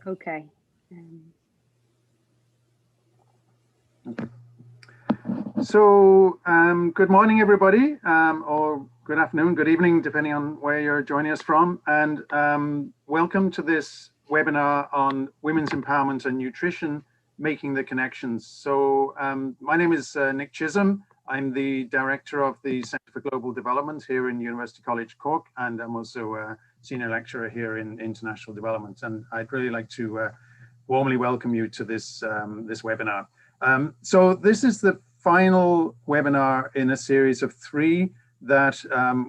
Okay. So good morning, everybody, or good afternoon, good evening, depending on where you're joining us from. And welcome to this webinar on women's empowerment and nutrition, making the connections. So my name is Nick Chisholm. I'm the director of the Centre for Global Development here in University College Cork, and I'm also a senior lecturer here in international development. And I'd really like to warmly welcome you to this, this webinar. So this is the final webinar in a series of 3 that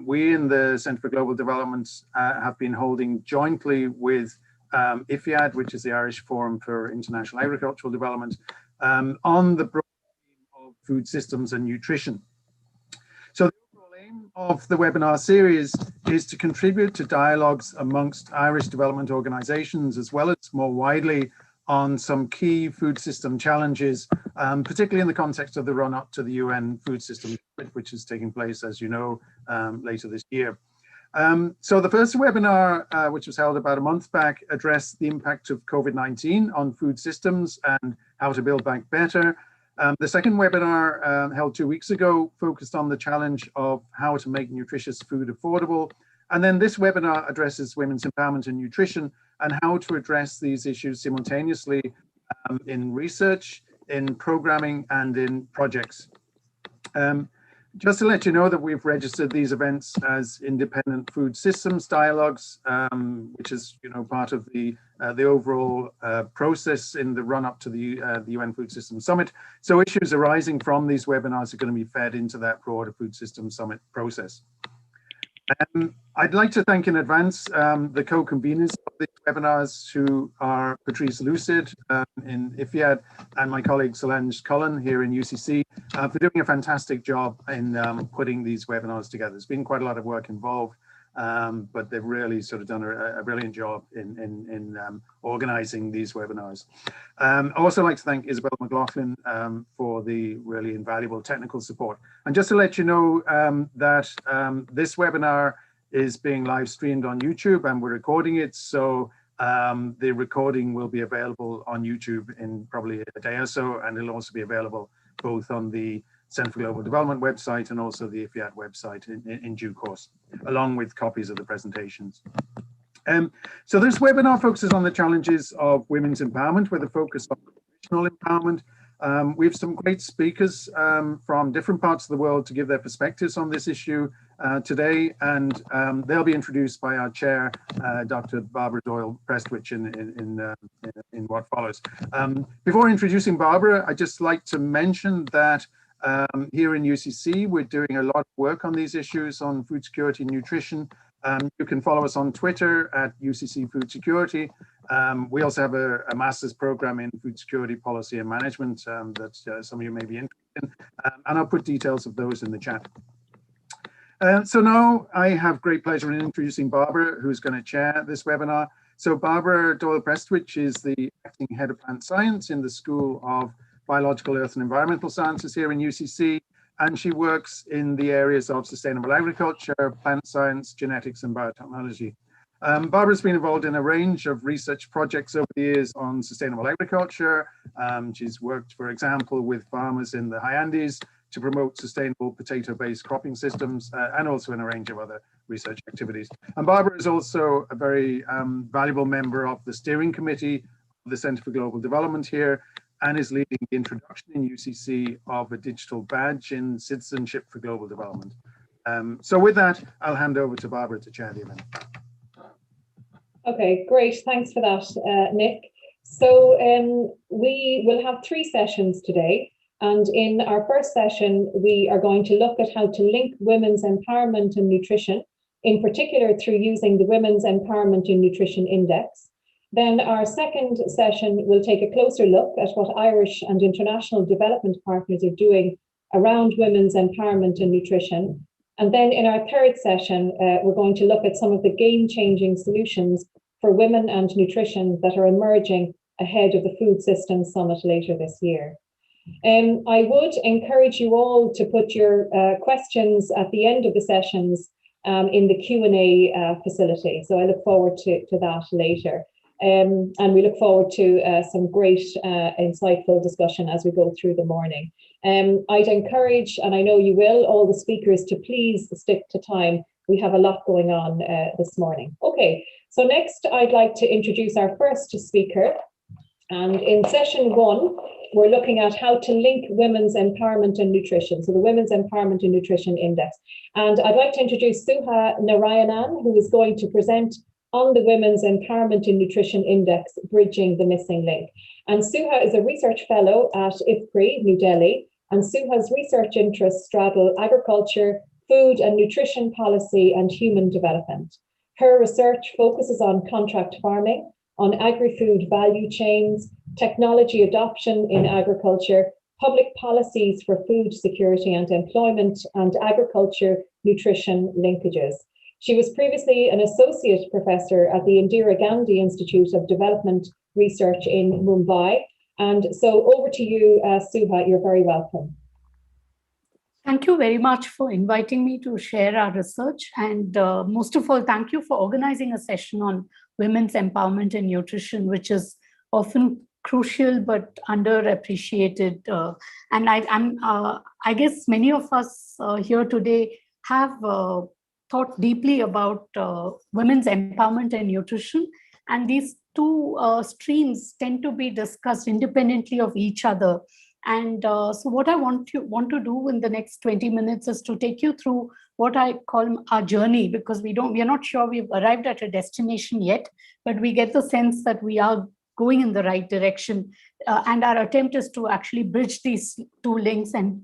we in the Centre for Global Development have been holding jointly with IFIAD, which is the Irish Forum for International Agricultural Development, on the broad theme of food systems and nutrition. So the overall aim of the webinar series is to contribute to dialogues amongst Irish development organisations, as well as more widely on some key food system challenges, particularly in the context of the run-up to the UN Food System Summit, which is taking place, as you know, later this year. So the first webinar, which was held about a month back, addressed the impact of COVID-19 on food systems and how to build back better. The second webinar, held 2 weeks ago, focused on the challenge of how to make nutritious food affordable. And then this webinar addresses women's empowerment and nutrition and how to address these issues simultaneously in research, in programming, and in projects. Just to let you know that we've registered these events as independent food systems dialogues, which is, part of the overall process in the run-up to the UN Food Systems Summit. So issues arising from these webinars are going to be fed into that broader Food Systems Summit process. I'd like to thank in advance the co-conveners of these webinars, who are Patrice Lucid in IFIAD and my colleague Solange Cullen here in UCC, for doing a fantastic job in putting these webinars together. There's been quite a lot of work involved, but they've really sort of done a brilliant job in organizing these webinars. I'd also like to thank Isabel McLaughlin for the really invaluable technical support. And just to let you know that this webinar is being live streamed on YouTube, and we're recording it. So the recording will be available on YouTube in probably a day or so, and it'll also be available both on the Centre for Global Development website and also the IFIAD website in due course, along with copies of the presentations. So this webinar focuses on the challenges of women's empowerment, with a focus on nutritional empowerment. We have some great speakers from different parts of the world to give their perspectives on this issue today, and they'll be introduced by our chair, Dr. Barbara Doyle Prestwich, in what follows. Before introducing Barbara, I'd just like to mention that here in UCC, we're doing a lot of work on these issues on food security and nutrition. You can follow us on Twitter at UCC Food Security. We also have a master's program in food security policy and management that some of you may be interested in, and I'll put details of those in the chat. So now I have great pleasure in introducing Barbara, who's going to chair this webinar. So Barbara Doyle Prestwich is the acting head of plant science in the School of Biological, Earth and Environmental Sciences here in UCC, and she works in the areas of sustainable agriculture, plant science, genetics and biotechnology. Barbara's been involved in a range of research projects over the years on sustainable agriculture. She's worked, for example, with farmers in the high Andes to promote sustainable potato-based cropping systems, and also in a range of other research activities. And Barbara is also a very valuable member of the steering committee of the Centre for Global Development here, and is leading the introduction in UCC of a digital badge in citizenship for global development. So with that, I'll hand over to Barbara to chair the event. Okay, great. Thanks for that, Nick. So we will have 3 sessions today. And in our first session, we are going to look at how to link women's empowerment and nutrition, in particular through using the Women's Empowerment and Nutrition Index. Then our second session will take a closer look at what Irish and international development partners are doing around women's empowerment and nutrition. And then in our third session, we're going to look at some of the game-changing solutions for women and nutrition that are emerging ahead of the Food Systems Summit later this year. I would encourage you all to put your questions at the end of the sessions in the Q&A facility. So I look forward to that later. And we look forward to some great, insightful discussion as we go through the morning. I'd encourage, and I know you will, all the speakers to please stick to time. We have a lot going on this morning. Okay, so next I'd like to introduce our first speaker. And in session 1, we're looking at how to link women's empowerment and nutrition. So the Women's Empowerment and Nutrition Index. And I'd like to introduce Suha Narayanan, who is going to present on the Women's Empowerment and Nutrition Index, Bridging the Missing Link. And Suha is a research fellow at IFPRI, New Delhi. And Suha's research interests straddle agriculture, food and nutrition policy, and human development. Her research focuses on contract farming, on agri-food value chains, technology adoption in agriculture, public policies for food security and employment, and agriculture nutrition linkages. She was previously an associate professor at the Indira Gandhi Institute of Development Research in Mumbai. And so over to you, Suha, you're very welcome. Thank you very much for inviting me to share our research. And most of all, thank you for organizing a session on women's empowerment and nutrition, which is often crucial but underappreciated. And I guess many of us here today have thought deeply about women's empowerment and nutrition. And these two streams tend to be discussed independently of each other. And so what I want to do in the next 20 minutes is to take you through what I call our journey, because we are not sure we've arrived at a destination yet, but we get the sense that we are going in the right direction. And our attempt is to actually bridge these two links and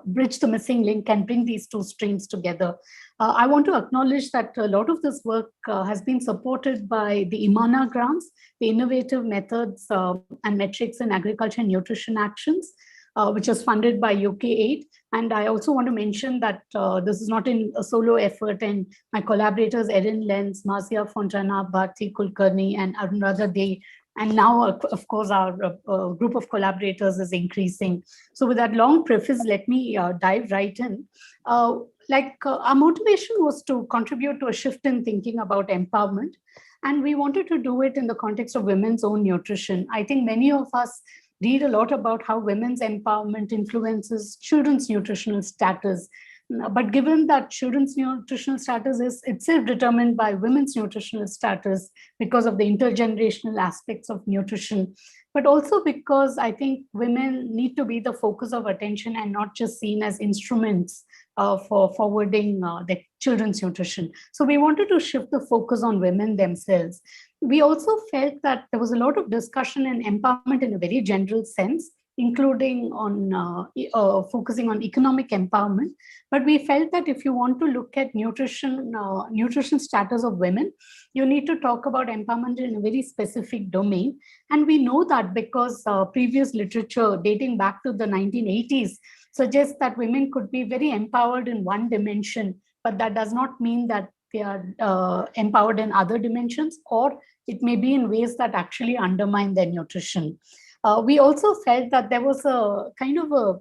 bridge the missing link and bring these two streams together. I want to acknowledge that a lot of this work has been supported by the IMANA grants, the Innovative Methods and Metrics in Agriculture and Nutrition Actions, which is funded by UK Aid. And I also want to mention that this is not in a solo effort, and my collaborators, Erin Lenz, Marcia Fontana, Bharti Kulkarni, and Anuradha Dey. And now, of course, our group of collaborators is increasing. So with that long preface, let me dive right in. Our motivation was to contribute to a shift in thinking about empowerment. And we wanted to do it in the context of women's own nutrition. I think many of us read a lot about how women's empowerment influences children's nutritional status. But given that children's nutritional status is itself determined by women's nutritional status because of the intergenerational aspects of nutrition, but also because I think women need to be the focus of attention and not just seen as instruments for forwarding the children's nutrition. So we wanted to shift the focus on women themselves. We also felt that there was a lot of discussion and empowerment in a very general sense, including on focusing on economic empowerment. But we felt that if you want to look at nutrition status of women, you need to talk about empowerment in a very specific domain. And we know that because previous literature dating back to the 1980s suggests that women could be very empowered in one dimension, but that does not mean that they are empowered in other dimensions, or it may be in ways that actually undermine their nutrition. We also felt that there was a kind of a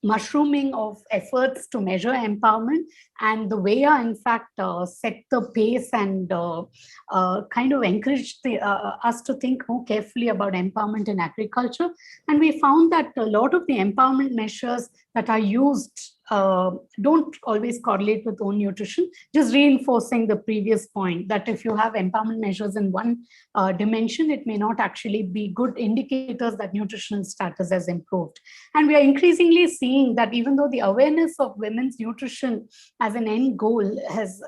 mushrooming of efforts to measure empowerment, and the way in fact set the pace and kind of encouraged us to think more carefully about empowerment in agriculture. And we found that a lot of the empowerment measures that are used don't always correlate with own nutrition, just reinforcing the previous point that if you have empowerment measures in one dimension, it may not actually be good indicators that nutritional status has improved. And we are increasingly seeing that even though the awareness of women's nutrition as an end goal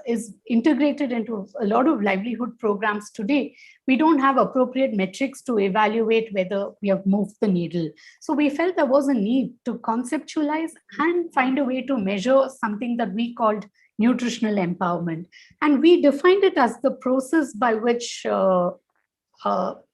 is integrated into a lot of livelihood programs today, we don't have appropriate metrics to evaluate whether we have moved the needle. So we felt there was a need to conceptualize and find a way to measure something that we called nutritional empowerment. And we defined it as the process by which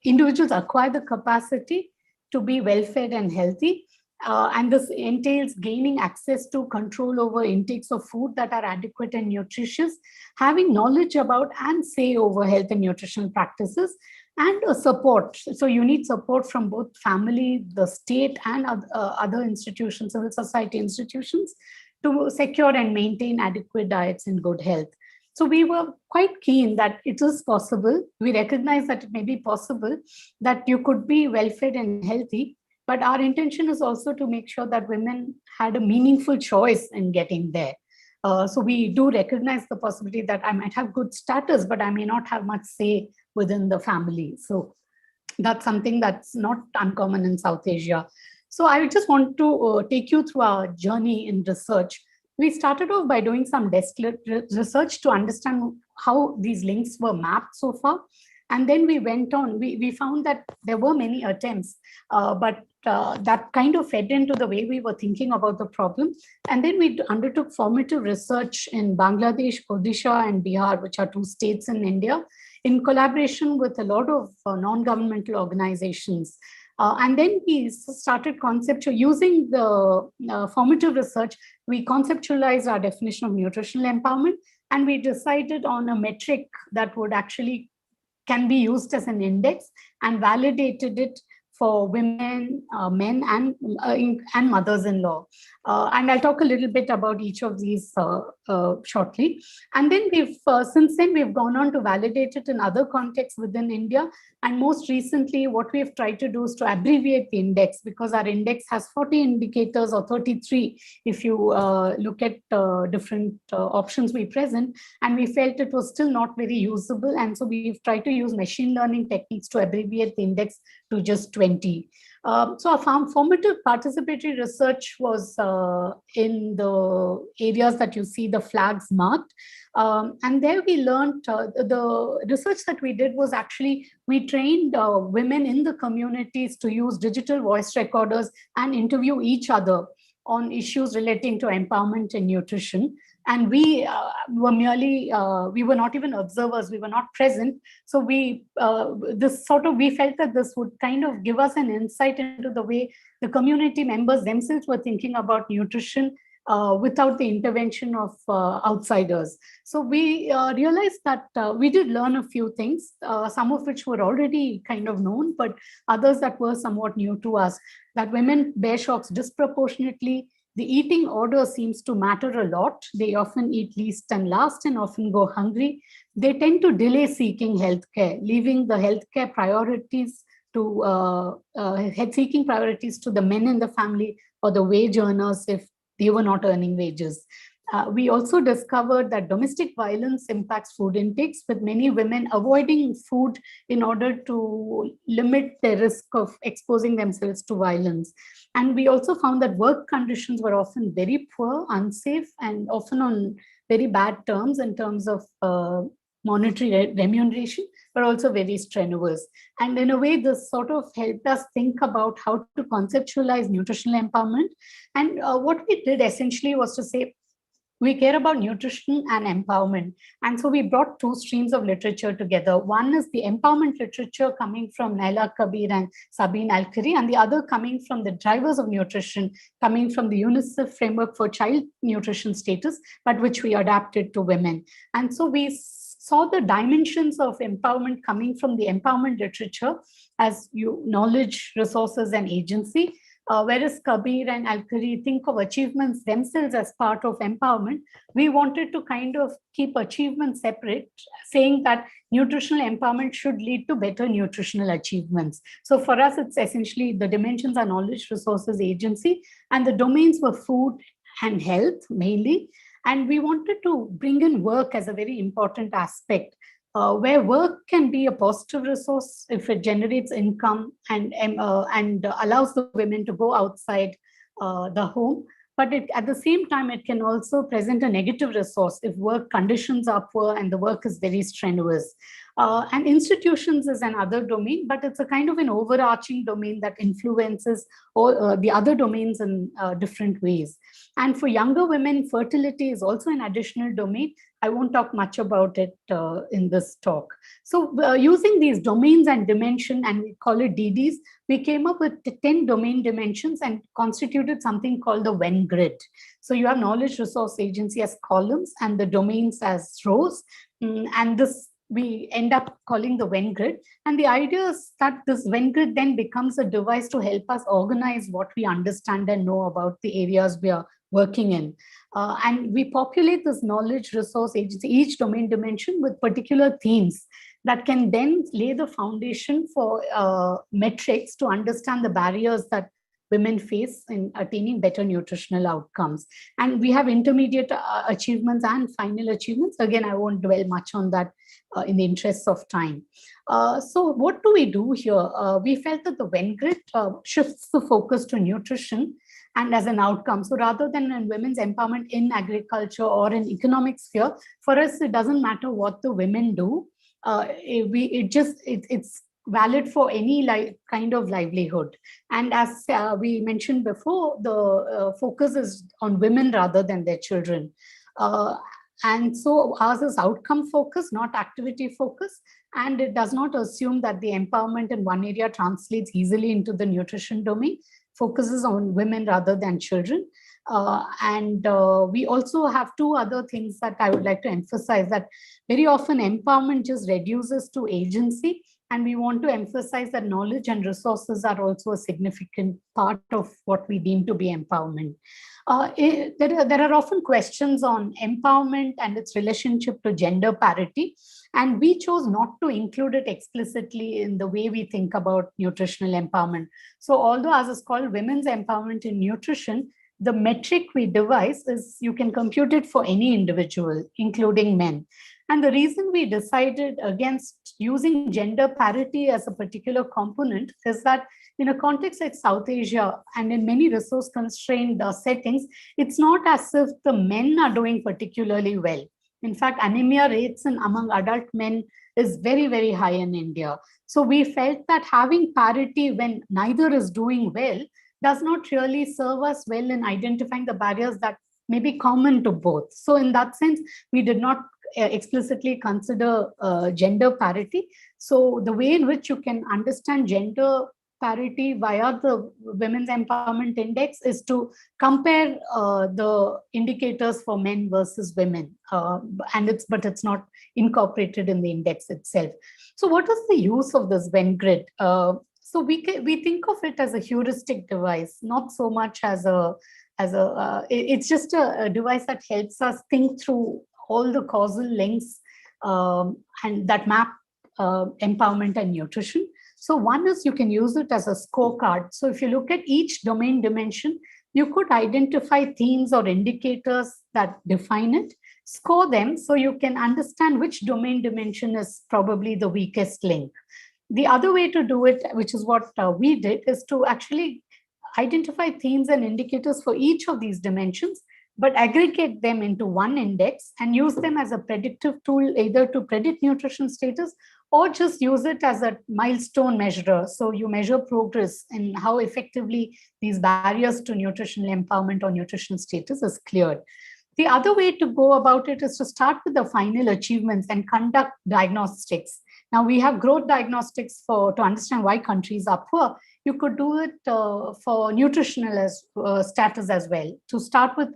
individuals acquire the capacity to be well-fed and healthy. And this entails gaining access to control over intakes of food that are adequate and nutritious, having knowledge about and say over health and nutritional practices, and support. So you need support from both family, the state, and other institutions, civil society institutions, to secure and maintain adequate diets and good health. So we were quite keen that it is possible. We recognize that it may be possible that you could be well-fed and healthy, but our intention is also to make sure that women had a meaningful choice in getting there. So we do recognize the possibility that I might have good status, but I may not have much say within the family. So that's something that's not uncommon in South Asia. So I just want to take you through our journey in research. We started off by doing some desk research to understand how these links were mapped so far. And then we went on, we found that there were many attempts, but that kind of fed into the way we were thinking about the problem. And then we undertook formative research in Bangladesh, Odisha, and Bihar, which are 2 states in India, in collaboration with a lot of non-governmental organizations. And then we started using the formative research, we conceptualized our definition of nutritional empowerment, and we decided on a metric that would actually can be used as an index, and validated it for women, men, and mothers-in-law. And I'll talk a little bit about each of these shortly. And then since then, we've gone on to validate it in other contexts within India. And most recently, what we've tried to do is to abbreviate the index, because our index has 40 indicators, or 33, if you look at different options we present. And we felt it was still not very usable. And so we've tried to use machine learning techniques to abbreviate the index to just 20. So our formative participatory research was in the areas that you see the flags marked. And there we learned, the research that we did was actually, we trained women in the communities to use digital voice recorders and interview each other on issues relating to empowerment and nutrition. And we were merely, we were not even observers, we were not present. So we felt that this would kind of give us an insight into the way the community members themselves were thinking about nutrition without the intervention of outsiders. So we realized that we did learn a few things, some of which were already kind of known, but others that were somewhat new to us, that women bear shocks disproportionately. The eating order seems to matter a lot. They often eat least and last and often go hungry. They tend to delay seeking healthcare, leaving the healthcare priorities to seeking priorities to the men in the family or the wage earners if they were not earning wages. We also discovered that domestic violence impacts food intakes, with many women avoiding food in order to limit their risk of exposing themselves to violence. And we also found that work conditions were often very poor, unsafe, and often on very bad terms in terms of monetary remuneration, but also very strenuous. And in a way, this sort of helped us think about how to conceptualize nutritional empowerment. And what we did essentially was to say, we care about nutrition and empowerment. And so we brought 2 streams of literature together. One is the empowerment literature coming from Naila Kabir and Sabine Alkari, and the other coming from the drivers of nutrition, coming from the UNICEF framework for child nutrition status, but which we adapted to women. And so we saw the dimensions of empowerment coming from the empowerment literature as knowledge, resources, and agency. Whereas Kabir and Alkari think of achievements themselves as part of empowerment, we wanted to kind of keep achievements separate, saying that nutritional empowerment should lead to better nutritional achievements. So for us, it's essentially the dimensions are knowledge, resources, agency, and the domains were food and health mainly. And we wanted to bring in work as a very important aspect, where work can be a positive resource if it generates income and allows the women to go outside the home. But at the same time, it can also present a negative resource if work conditions are poor and the work is very strenuous. And institutions is another domain, but it's a kind of an overarching domain that influences all the other domains in different ways. And for younger women, fertility is also an additional domain. I won't talk much about it in this talk. So using these domains and dimension, and we call it DDs, we came up with 10 domain dimensions and constituted something called the Venn grid. So you have knowledge, resource, agency as columns and the domains as rows. And this we end up calling the Venn grid. And the idea is that this Venn grid then becomes a device to help us organize what we understand and know about the areas we are working in. And we populate this knowledge resource agency, each domain dimension, with particular themes that can then lay the foundation for metrics to understand the barriers that women face in attaining better nutritional outcomes. And we have intermediate achievements and final achievements. Again, I won't dwell much on that in the interest of time. So what do we do here? We felt that the Venn grid shifts the focus to nutrition and as an outcome. So rather than in women's empowerment in agriculture or in economic sphere, for us, it doesn't matter what the women do. It's valid for any kind of livelihood. And as we mentioned before, the focus is on women rather than their children. And so ours is outcome focused, not activity focused. And it does not assume that the empowerment in one area translates easily into the nutrition domain, focuses on women rather than children. We also have two other things that I would like to emphasize, that very often empowerment just reduces to agency. And we want to emphasize that knowledge and resources are also a significant part of what we deem to be empowerment. There are often questions on empowerment and its relationship to gender parity. And we chose not to include it explicitly in the way we think about nutritional empowerment. So although ours is called Women's Empowerment in Nutrition, the metric we devise is you can compute it for any individual, including men. And the reason we decided against using gender parity as a particular component is that in a context like South Asia and in many resource-constrained settings, it's not as if the men are doing particularly well. In fact, anemia rates among adult men is very, very high in India. So we felt that having parity when neither is doing well does not really serve us well in identifying the barriers that may be common to both. So in that sense, we did not explicitly consider gender parity. So the way in which you can understand gender parity via the Women's Empowerment Index is to compare the indicators for men versus women, but it's not incorporated in the index itself. So what is the use of this Venn grid? So we think of it as a heuristic device, not so much as it's just a device that helps us think through all the causal links and that map empowerment and nutrition. So one is you can use it as a scorecard. So if you look at each domain dimension, you could identify themes or indicators that define it, score them so you can understand which domain dimension is probably the weakest link. The other way to do it, which is what we did, is to actually identify themes and indicators for each of these dimensions, but aggregate them into one index and use them as a predictive tool, either to predict nutrition status or just use it as a milestone measurer. So you measure progress in how effectively these barriers to nutritional empowerment or nutritional status is cleared. The other way to go about it is to start with the final achievements and conduct diagnostics. Now we have growth diagnostics to understand why countries are poor. You could do it for nutritional status as well, to start with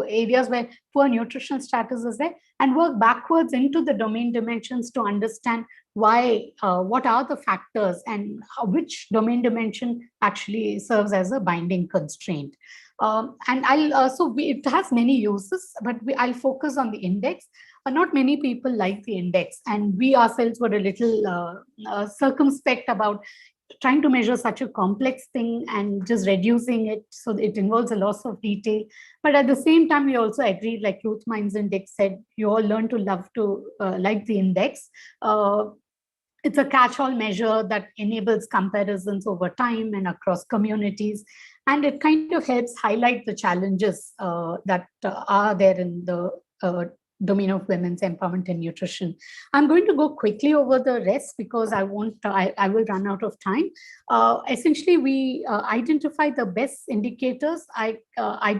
areas where poor nutritional status is there and work backwards into the domain dimensions to understand why, what are the factors and which domain dimension actually serves as a binding constraint. It has many uses, but I'll focus on the index. Not many people like the index, and we ourselves were a little circumspect about trying to measure such a complex thing and just reducing it so it involves a loss of detail. But at the same time, we also agreed, like Youth Minds Index said, you all learn to love to like the index. It's a catch-all measure that enables comparisons over time and across communities. And it kind of helps highlight the challenges that are there in the domain of women's empowerment and nutrition. I'm going to go quickly over the rest because I will run out of time. Essentially, we identify the best indicators. I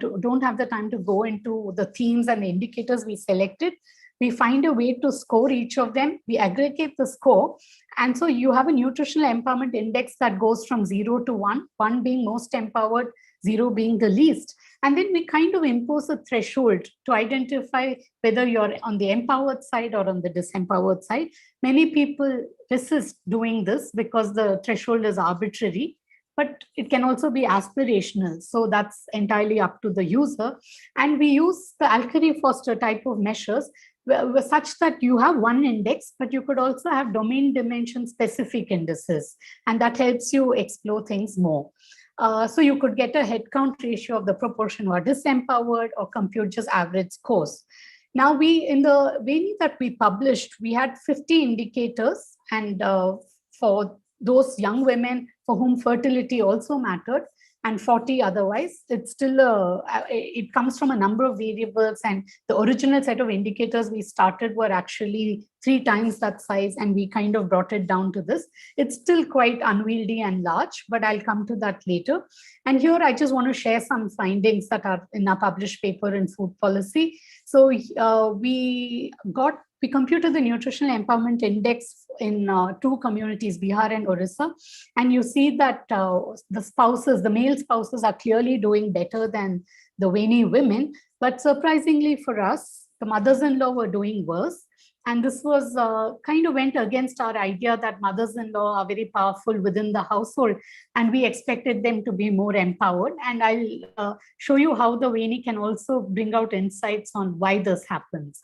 don't have the time to go into the themes and the indicators we selected. We find a way to score each of them. We aggregate the score. And so you have a nutritional empowerment index that goes from 0 to 1, 1 being most empowered, 0 being the least. And then we kind of impose a threshold to identify whether you're on the empowered side or on the disempowered side. Many people resist doing this because the threshold is arbitrary. but it can also be aspirational. So that's entirely up to the user. And we use the Alkari-Foster type of measures such that you have one index, but you could also have domain dimension specific indices, and that helps you explore things more. So you could get a headcount ratio of the proportion who are disempowered or compute just average scores. Now in the WANI that we published, we had 50 indicators, and for those young women for whom fertility also mattered, and 40 otherwise. It's still, it comes from a number of variables, and the original set of indicators we started were actually 3 times that size, and we kind of brought it down to this. It's still quite unwieldy and large, but I'll come to that later. And here I just want to share some findings that are in our published paper in Food Policy. So we computed the nutritional empowerment index in 2 communities, Bihar and Orissa. And you see that the male spouses are clearly doing better than the WANI women. But surprisingly for us, the mothers-in-law were doing worse. And this was kind of went against our idea that mothers-in-law are very powerful within the household, and we expected them to be more empowered. And I'll show you how the WANI can also bring out insights on why this happens.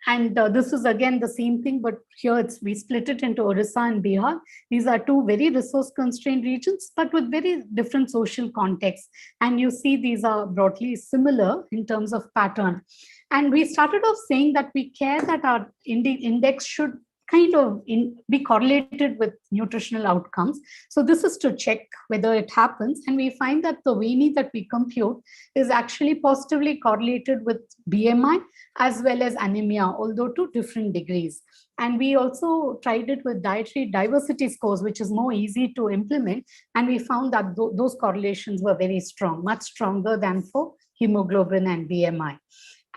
This is again the same thing, but here we split it into Orissa and Bihar. These are 2 very resource-constrained regions, but with very different social contexts. And you see these are broadly similar in terms of pattern. And we started off saying that we care that our index should kind of be correlated with nutritional outcomes. So this is to check whether it happens. And we find that the WANI that we compute is actually positively correlated with BMI as well as anemia, although to different degrees. And we also tried it with dietary diversity scores, which is more easy to implement. And we found that those correlations were very strong, much stronger than for hemoglobin and BMI.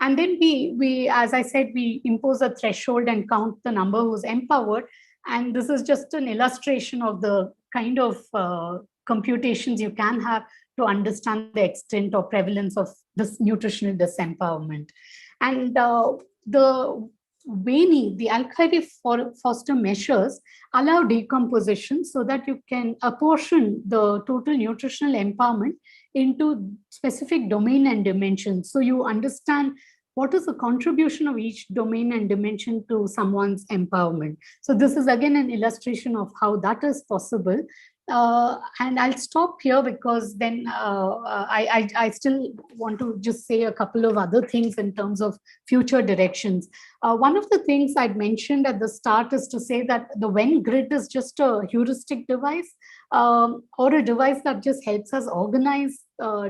And then we, as I said, we impose a threshold and count the number who's empowered. And this is just an illustration of the kind of computations you can have to understand the extent or prevalence of this nutritional disempowerment. And the WANI, the Alkari-Foster measures, allow decomposition so that you can apportion the total nutritional empowerment into specific domain and dimensions. So you understand what is the contribution of each domain and dimension to someone's empowerment. So this is again an illustration of how that is possible. And I'll stop here because then I still want to just say a couple of other things in terms of future directions. One of the things I'd mentioned at the start is to say that the Venn grid is just a heuristic device or a device that just helps us organize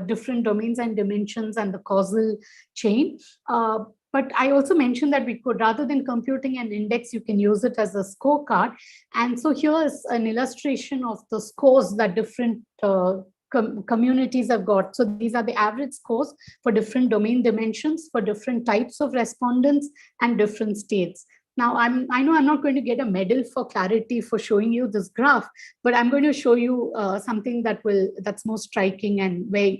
different domains and dimensions and the causal chain. But I also mentioned that we could, rather than computing an index, you can use it as a scorecard. And so here is an illustration of the scores that different communities have got. So these are the average scores for different domain dimensions, for different types of respondents and different states. Now, I know I'm not going to get a medal for clarity for showing you this graph, but I'm going to show you something that's more striking and where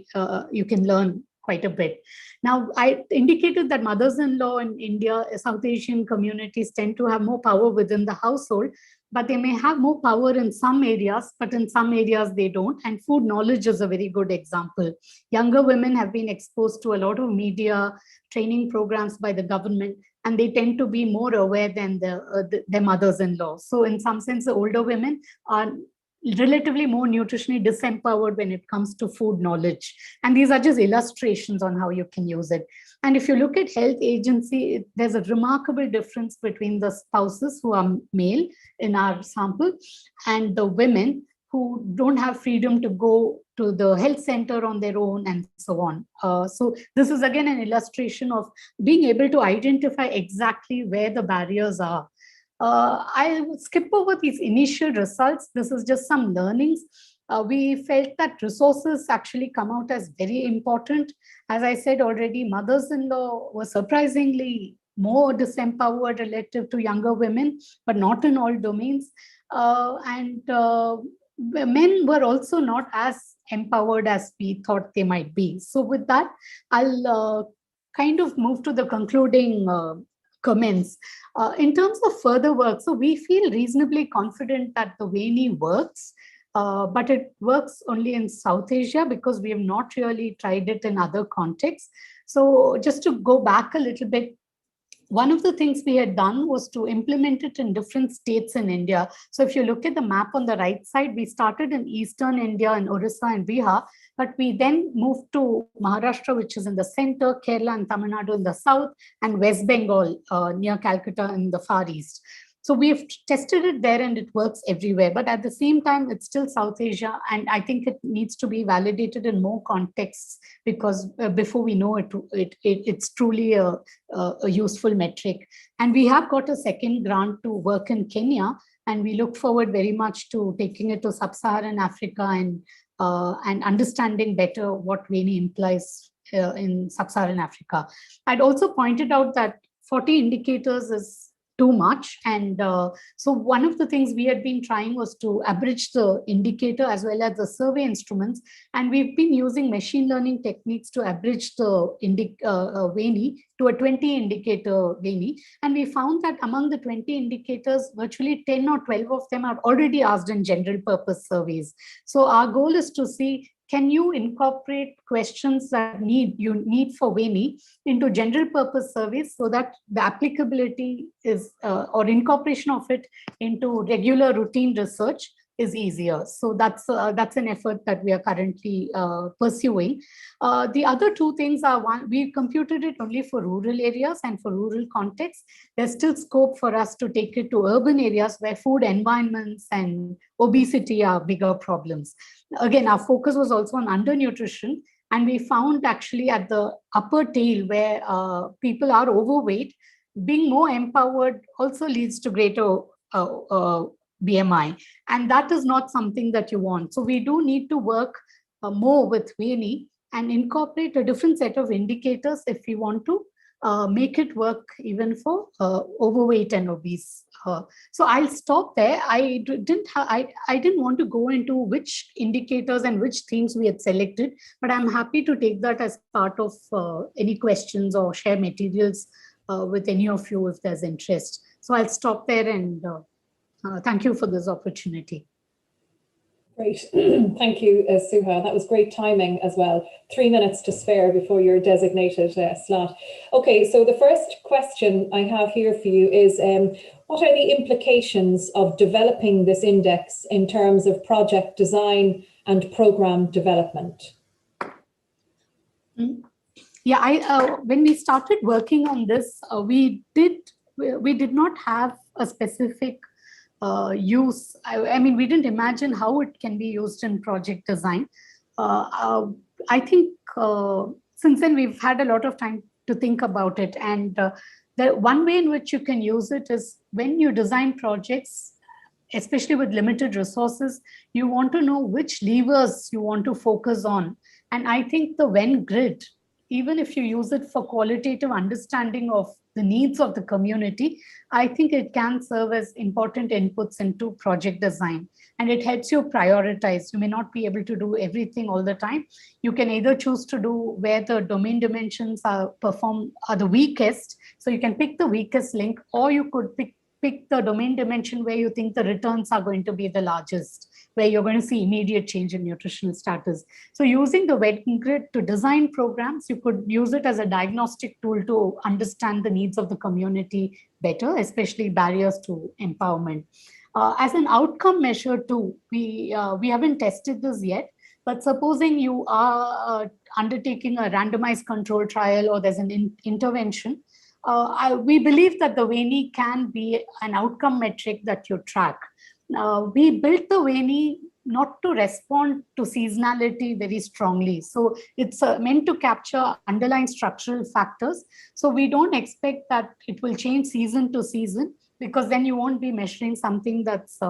you can learn quite a bit. Now, I indicated that mothers-in-law in India, South Asian communities tend to have more power within the household, but they may have more power in some areas, but in some areas they don't. And food knowledge is a very good example. Younger women have been exposed to a lot of media training programs by the government, and they tend to be more aware than their mothers-in-law. So in some sense, the older women are relatively more nutritionally disempowered when it comes to food knowledge. And these are just illustrations on how you can use it. And if you look at health agency, there's a remarkable difference between the spouses who are male in our sample and the women who don't have freedom to go to the health center on their own and so on. So this is again an illustration of being able to identify exactly where the barriers are. I'll skip over these initial results. This is just some learnings. We felt that resources actually come out as very important. As I said already, mothers-in-law were surprisingly more disempowered relative to younger women, but not in all domains. Men were also not as empowered as we thought they might be. So with that, I'll kind of move to the concluding comments. In terms of further work, so we feel reasonably confident that the WANI works. but it works only in South Asia because we have not really tried it in other contexts. So just to go back a little bit, one of the things we had done was to implement it in different states in India. So if you look at the map on the right side, we started in Eastern India in Orissa and Bihar, but we then moved to Maharashtra, which is in the center, Kerala and Tamil Nadu in the south, and West Bengal near Calcutta in the far east. So we've tested it there and it works everywhere. But at the same time, it's still South Asia. And I think it needs to be validated in more contexts because before we know it, it's truly a useful metric. And we have got a second grant to work in Kenya. And we look forward very much to taking it to Sub-Saharan Africa and understanding better what VANI implies in Sub-Saharan Africa. I'd also pointed out that 40 indicators is too much. And so one of the things we had been trying was to abridge the indicator as well as the survey instruments. And we've been using machine learning techniques to abridge the VANI to a 20 indicator VANI. And we found that among the 20 indicators, virtually 10 or 12 of them are already asked in general purpose surveys. So our goal is to see, can you incorporate questions that you need for VANI into general purpose surveys so that the applicability is or incorporation of it into regular routine research is easier. So that's an effort that we are currently pursuing. The other two things are, one, we computed it only for rural areas and for rural contexts. There's still scope for us to take it to urban areas where food environments and obesity are bigger problems. Again, our focus was also on undernutrition, and we found actually at the upper tail where people are overweight, being more empowered also leads to greater BMI, and that is not something that you want. So we do need to work more with VANI and incorporate a different set of indicators if we want to make it work even for overweight and obese. So I'll stop there. I didn't want to go into which indicators and which themes we had selected, but I'm happy to take that as part of any questions or share materials with any of you if there's interest. So I'll stop there and thank you for this opportunity. Great. Thank you, Suha. That was great timing as well. 3 minutes to spare before your designated slot. Okay, so the first question I have here for you is, what are the implications of developing this index in terms of project design and program development? Yeah, when we started working on this, we did not have a specific use. I mean, we didn't imagine how it can be used in project design. I think since then we've had a lot of time to think about it. And the one way in which you can use it is when you design projects, especially with limited resources, you want to know which levers you want to focus on. And I think the Venn grid, even if you use it for qualitative understanding of the needs of the community, I think it can serve as important inputs into project design. And it helps you prioritize. You may not be able to do everything all the time. You can either choose to do where the domain dimensions are the weakest. So you can pick the weakest link, or you could pick the domain dimension where you think the returns are going to be the largest, where you're going to see immediate change in nutritional status. So using the Venn grid to design programs, you could use it as a diagnostic tool to understand the needs of the community better, especially barriers to empowerment. As an outcome measure too, we haven't tested this yet, but supposing you are undertaking a randomized control trial or there's an intervention, we believe that the VANI can be an outcome metric that you track. We built the VANI not to respond to seasonality very strongly. So it's meant to capture underlying structural factors. So we don't expect that it will change season to season, because then you won't be measuring something that's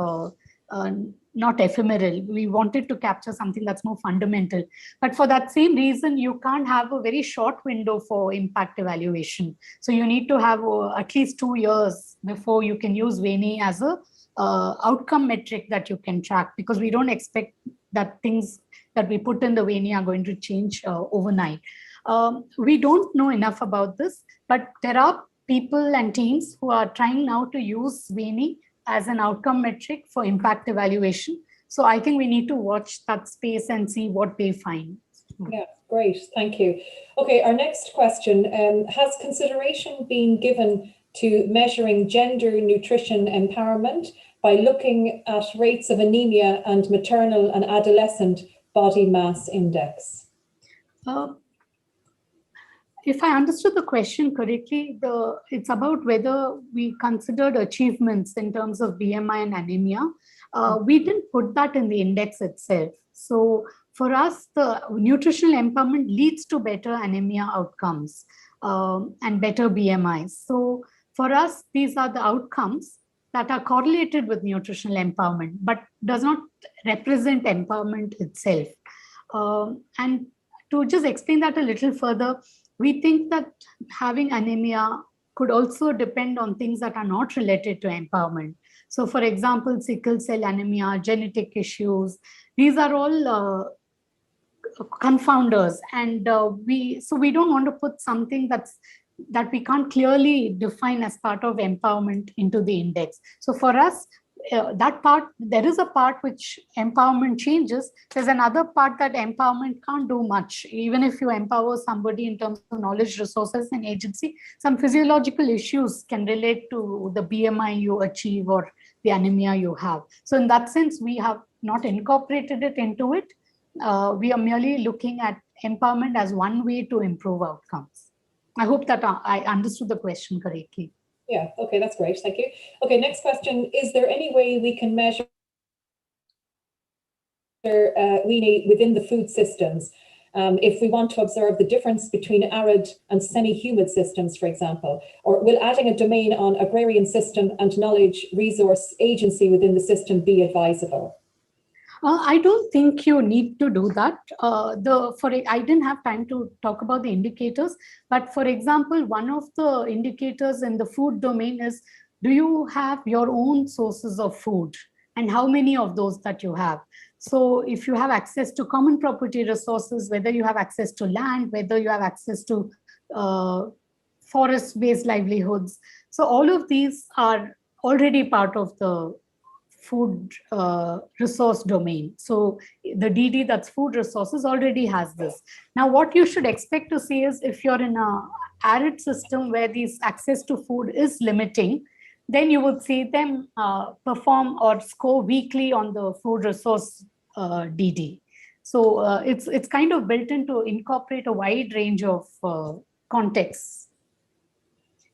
not ephemeral. We wanted to capture something that's more fundamental. But for that same reason, you can't have a very short window for impact evaluation. So you need to have at least 2 years before you can use VANI as a outcome metric that you can track, because we don't expect that things that we put in the VANI are going to change overnight. We don't know enough about this, but there are people and teams who are trying now to use VANI as an outcome metric for impact evaluation. So I think we need to watch that space and see what they find. Yeah, great. Thank you. Okay, our next question. Has consideration been given to measuring gender nutrition empowerment by looking at rates of anemia and maternal and adolescent body mass index? If I understood the question correctly, it's about whether we considered achievements in terms of BMI and anemia. We didn't put that in the index itself. So for us, the nutritional empowerment leads to better anemia outcomes and better BMI. So for us, these are the outcomes that are correlated with nutritional empowerment, but does not represent empowerment itself. And to just explain that a little further, we think that having anemia could also depend on things that are not related to empowerment. So for example, sickle cell anemia, genetic issues, these are all confounders. And we don't want to put something that we can't clearly define as part of empowerment into the index. So for us, that part, there is a part which empowerment changes. There's another part that empowerment can't do much. Even if you empower somebody in terms of knowledge, resources, and agency, some physiological issues can relate to the BMI you achieve or the anemia you have. So in that sense, we have not incorporated it into it. We are merely looking at empowerment as one way to improve outcomes. I hope that I understood the question correctly. Yeah, okay, that's great, thank you. Okay, next question. Is there any way we can measure within the food systems if we want to observe the difference between arid and semi-humid systems, for example? Or will adding a domain on agrarian system and knowledge resource agency within the system be advisable? I don't think you need to do that. I didn't have time to talk about the indicators, but for example, one of the indicators in the food domain is, do you have your own sources of food and how many of those that you have? So if you have access to common property resources, whether you have access to land, whether you have access to forest-based livelihoods. So all of these are already part of the food resource domain. So the DD, that's food resources, already has this. Now, what you should expect to see is if you're in a arid system where these access to food is limiting, then you would see them perform or score weekly on the food resource DD. So it's kind of built in to incorporate a wide range of contexts.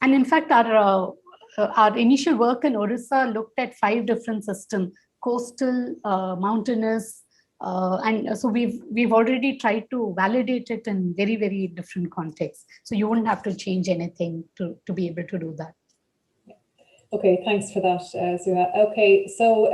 And in fact, our initial work in Orissa looked at 5 different systems: coastal, mountainous, and so we've already tried to validate it in very, very different contexts. So you wouldn't have to change anything to be able to do that. Okay, thanks for that, Suha. Okay, so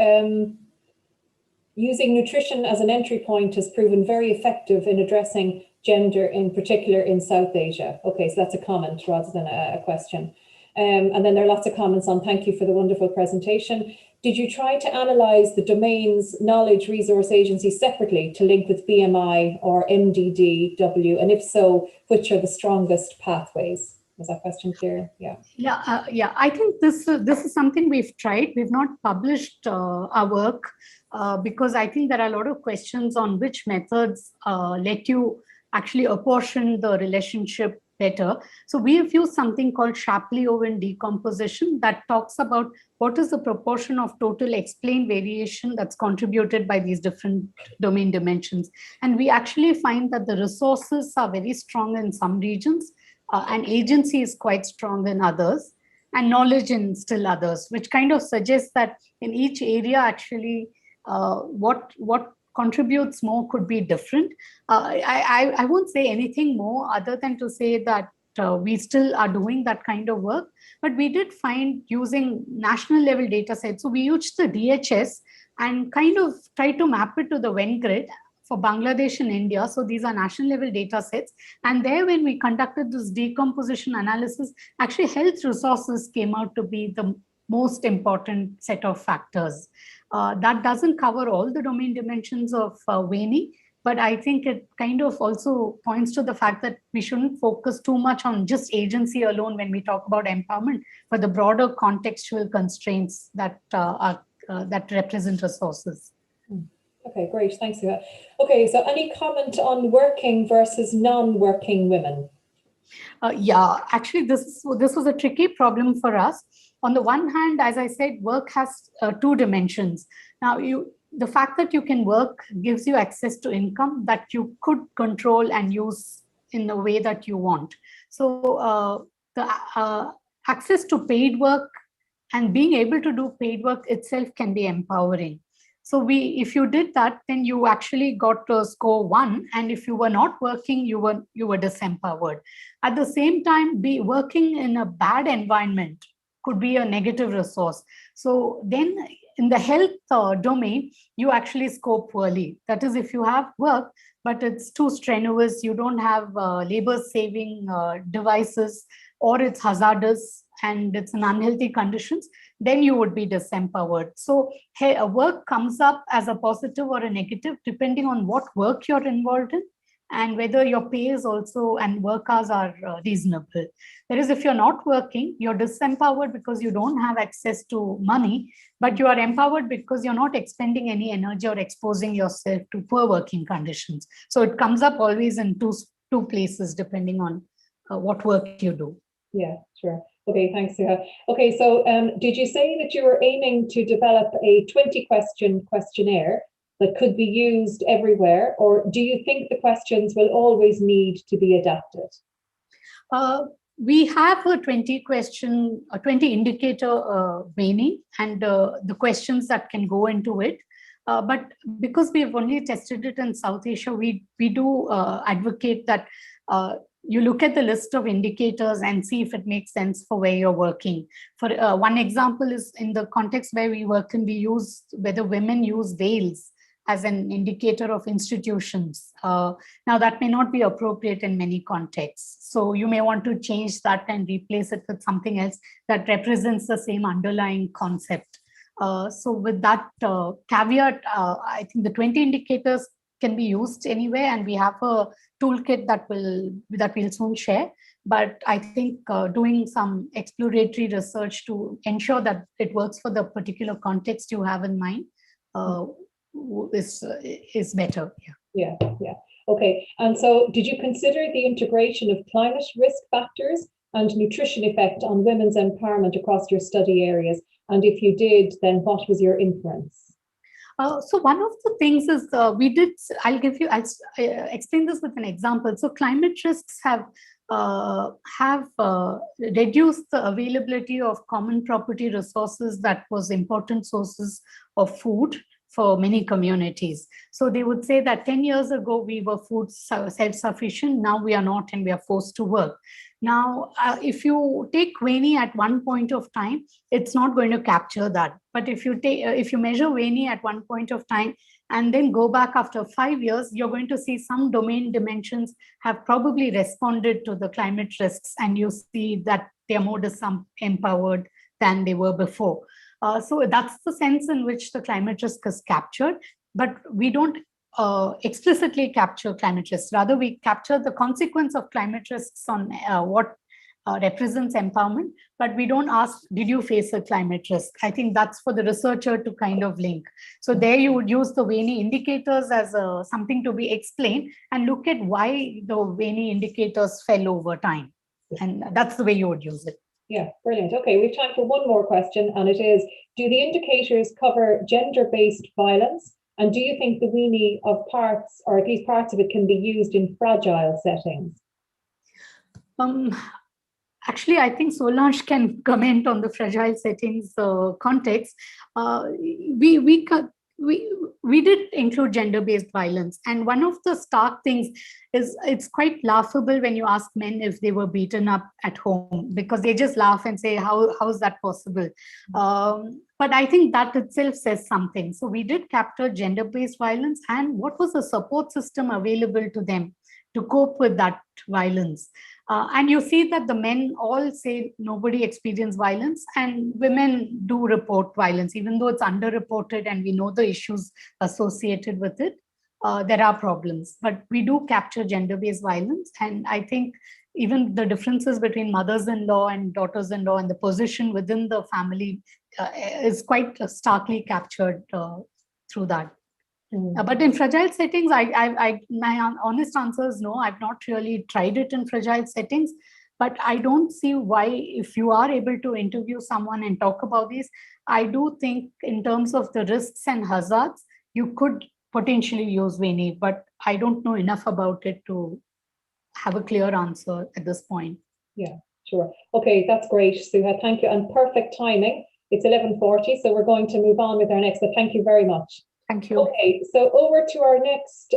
using nutrition as an entry point has proven very effective in addressing gender, in particular in South Asia. Okay, so that's a comment rather than a question. And then there are lots of comments on, thank you for the wonderful presentation. Did you try to analyze the domains knowledge resource agency separately to link with BMI or MDDW? And if so, which are the strongest pathways? Was that question clear? Yeah. Yeah. I think this is something we've tried. We've not published our work because I think there are a lot of questions on which methods let you actually apportion the relationship better. So we have used something called Shapley-Owen decomposition that talks about what is the proportion of total explained variation that's contributed by these different domain dimensions. And we actually find that the resources are very strong in some regions, and agency is quite strong in others, and knowledge in still others, which kind of suggests that in each area, actually, what contributes more could be different. I won't say anything more other than to say that we still are doing that kind of work, but we did find using national level data sets. So we used the DHS and kind of try to map it to the Venn grid for Bangladesh and India. So these are national level data sets. And there, when we conducted this decomposition analysis, actually health resources came out to be the most important set of factors. That doesn't cover all the domain dimensions of WANI, but I think it kind of also points to the fact that we shouldn't focus too much on just agency alone when we talk about empowerment, but the broader contextual constraints that that represent resources. Okay, great. Thanks, Suha. Okay, so any comment on working versus non-working women? Yeah, actually, this was a tricky problem for us. On the one hand, as I said, work has two dimensions. Now, the fact that you can work gives you access to income that you could control and use in the way that you want. So the access to paid work and being able to do paid work itself can be empowering. So if you did that, then you actually got to score 1, and if you were not working, you were disempowered. At the same time, working in a bad environment could be a negative resource. So then in the health domain, you actually score poorly. That is, if you have work, but it's too strenuous, you don't have labor-saving devices, or it's hazardous and it's in unhealthy conditions, then you would be disempowered. So hey, work comes up as a positive or a negative depending on what work you're involved in and whether your pay is also and work hours are reasonable. Whereas if you're not working, you're disempowered because you don't have access to money, but you are empowered because you're not expending any energy or exposing yourself to poor working conditions. So it comes up always in two places depending on what work you do. Yeah, sure. Okay, thanks, Suha. Okay, so did you say that you were aiming to develop a 20-question questionnaire that could be used everywhere, or do you think the questions will always need to be adapted? We have a 20 indicator weighing and the questions that can go into it. But because we've only tested it in South Asia, we do advocate that you look at the list of indicators and see if it makes sense for where you're working. For one example is in the context where we work in, we use whether women use veils as an indicator of institutions. Now that may not be appropriate in many contexts. So you may want to change that and replace it with something else that represents the same underlying concept. So with that caveat, I think the 20 indicators can be used anywhere, and we have a toolkit that we'll soon share. But I think doing some exploratory research to ensure that it works for the particular context you have in mind is better. Yeah. Okay. And so did you consider the integration of climate risk factors and nutrition effect on women's empowerment across your study areas? And if you did, then what was your inference? So one of the things is I'll explain this with an example. So climate risks have reduced the availability of common property resources that was important sources of food for many communities. So they would say that 10 years ago, we were food self-sufficient. Now we are not, and we are forced to work. Now, if you take WANI at one point of time, it's not going to capture that. But if you measure WANI at one point of time and then go back after 5 years, you're going to see some domain dimensions have probably responded to the climate risks, and you see that they're more disempowered than they were before. So that's the sense in which the climate risk is captured, but we don't explicitly capture climate risks. Rather, we capture the consequence of climate risks on what represents empowerment, but we don't ask, did you face a climate risk? I think that's for the researcher to kind of link. So there you would use the WANI indicators as something to be explained and look at why the WANI indicators fell over time. And that's the way you would use it. Yeah, brilliant. Okay, we have time for one more question, and it is, do the indicators cover gender-based violence? And do you think the WANI of parts, or at least parts of it, can be used in fragile settings? Actually, I think Solange can comment on the fragile settings context. We did include gender-based violence. And one of the stark things is it's quite laughable when you ask men if they were beaten up at home, because they just laugh and say, how is that possible? But I think that itself says something. So we did capture gender-based violence and what was the support system available to them to cope with that violence. And you see that the men all say nobody experienced violence, and women do report violence, even though it's underreported and we know the issues associated with it. There are problems, but we do capture gender-based violence. And I think even the differences between mothers-in-law and daughters-in-law and the position within the family is quite starkly captured through that. But in fragile settings, my honest answer is no. I've not really tried it in fragile settings, but I don't see why, if you are able to interview someone and talk about these, I do think in terms of the risks and hazards, you could potentially use Veni, but I don't know enough about it to have a clear answer at this point. Yeah, sure. Okay, that's great, Suha. Thank you. And perfect timing. It's 11:40, so we're going to move on with our next, but thank you very much. Thank you. Okay, so over to our next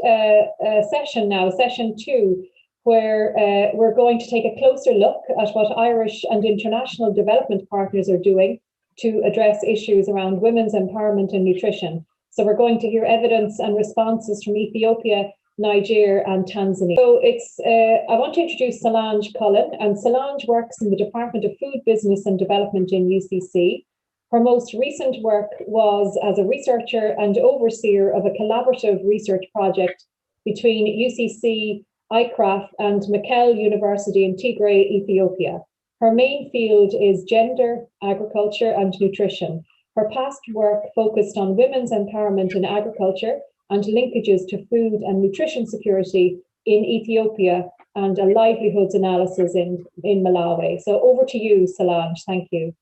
session now, session 2, where we're going to take a closer look at what Irish and international development partners are doing to address issues around women's empowerment and nutrition. So we're going to hear evidence and responses from Ethiopia, Niger and Tanzania. So I want to introduce Solange Cullen, and Solange works in the Department of Food Business and Development in UCC. Her most recent work was as a researcher and overseer of a collaborative research project between UCC, ICRAF and Mekelle University in Tigray, Ethiopia. Her main field is gender, agriculture and nutrition. Her past work focused on women's empowerment in agriculture and linkages to food and nutrition security in Ethiopia and a livelihoods analysis in Malawi. So over to you, Solange. Thank you.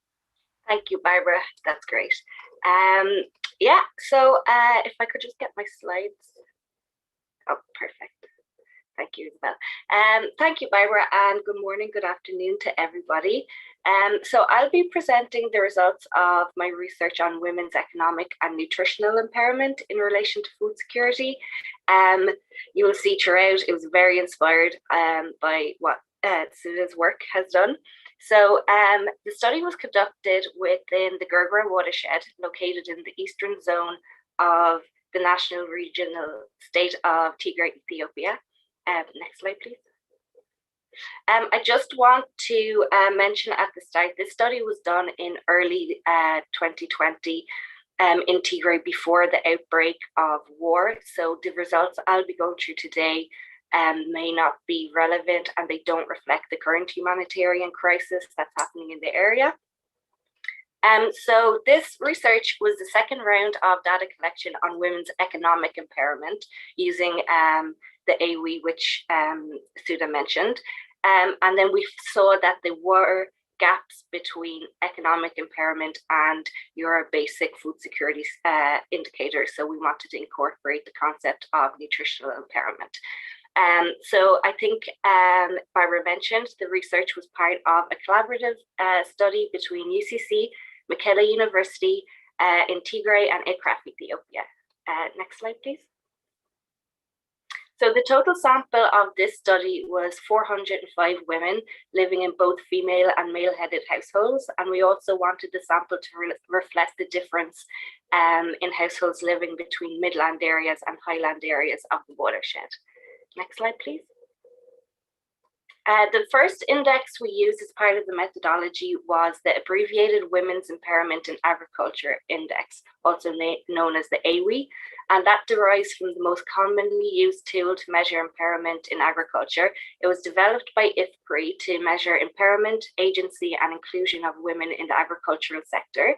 Thank you, Barbara. That's great. Yeah, so if I could just get my slides. Oh, perfect. Thank you, Isabel. Thank you, Barbara, and good morning, good afternoon to everybody. So I'll be presenting the results of my research on women's economic and nutritional empowerment in relation to food security. You will see throughout, it was very inspired by what Suda's work has done. So the study was conducted within the Gergara watershed, located in the eastern zone of the national regional state of Tigray, Ethiopia. Next slide, please. I just want to mention at the start, this study was done in early 2020 in Tigray before the outbreak of war. So the results I'll be going through today may not be relevant, and they don't reflect the current humanitarian crisis that's happening in the area. So this research was the second round of data collection on women's economic empowerment using the AWE, which Suda mentioned. And then we saw that there were gaps between economic empowerment and your basic food security indicators. So we wanted to incorporate the concept of nutritional empowerment. So I think Barbara mentioned the research was part of a collaborative study between UCC, Mekelle University in Tigray and ICRAF, Ethiopia. Next slide, please. So the total sample of this study was 405 women living in both female and male-headed households. And we also wanted the sample to reflect the difference in households living between midland areas and highland areas of the watershed. Next slide, please. The first index we used as part of the methodology was the Abbreviated Women's Empowerment in Agriculture Index, also known as the AWE, and that derives from the most commonly used tool to measure empowerment in agriculture. It was developed by IFPRI to measure empowerment, agency, and inclusion of women in the agricultural sector.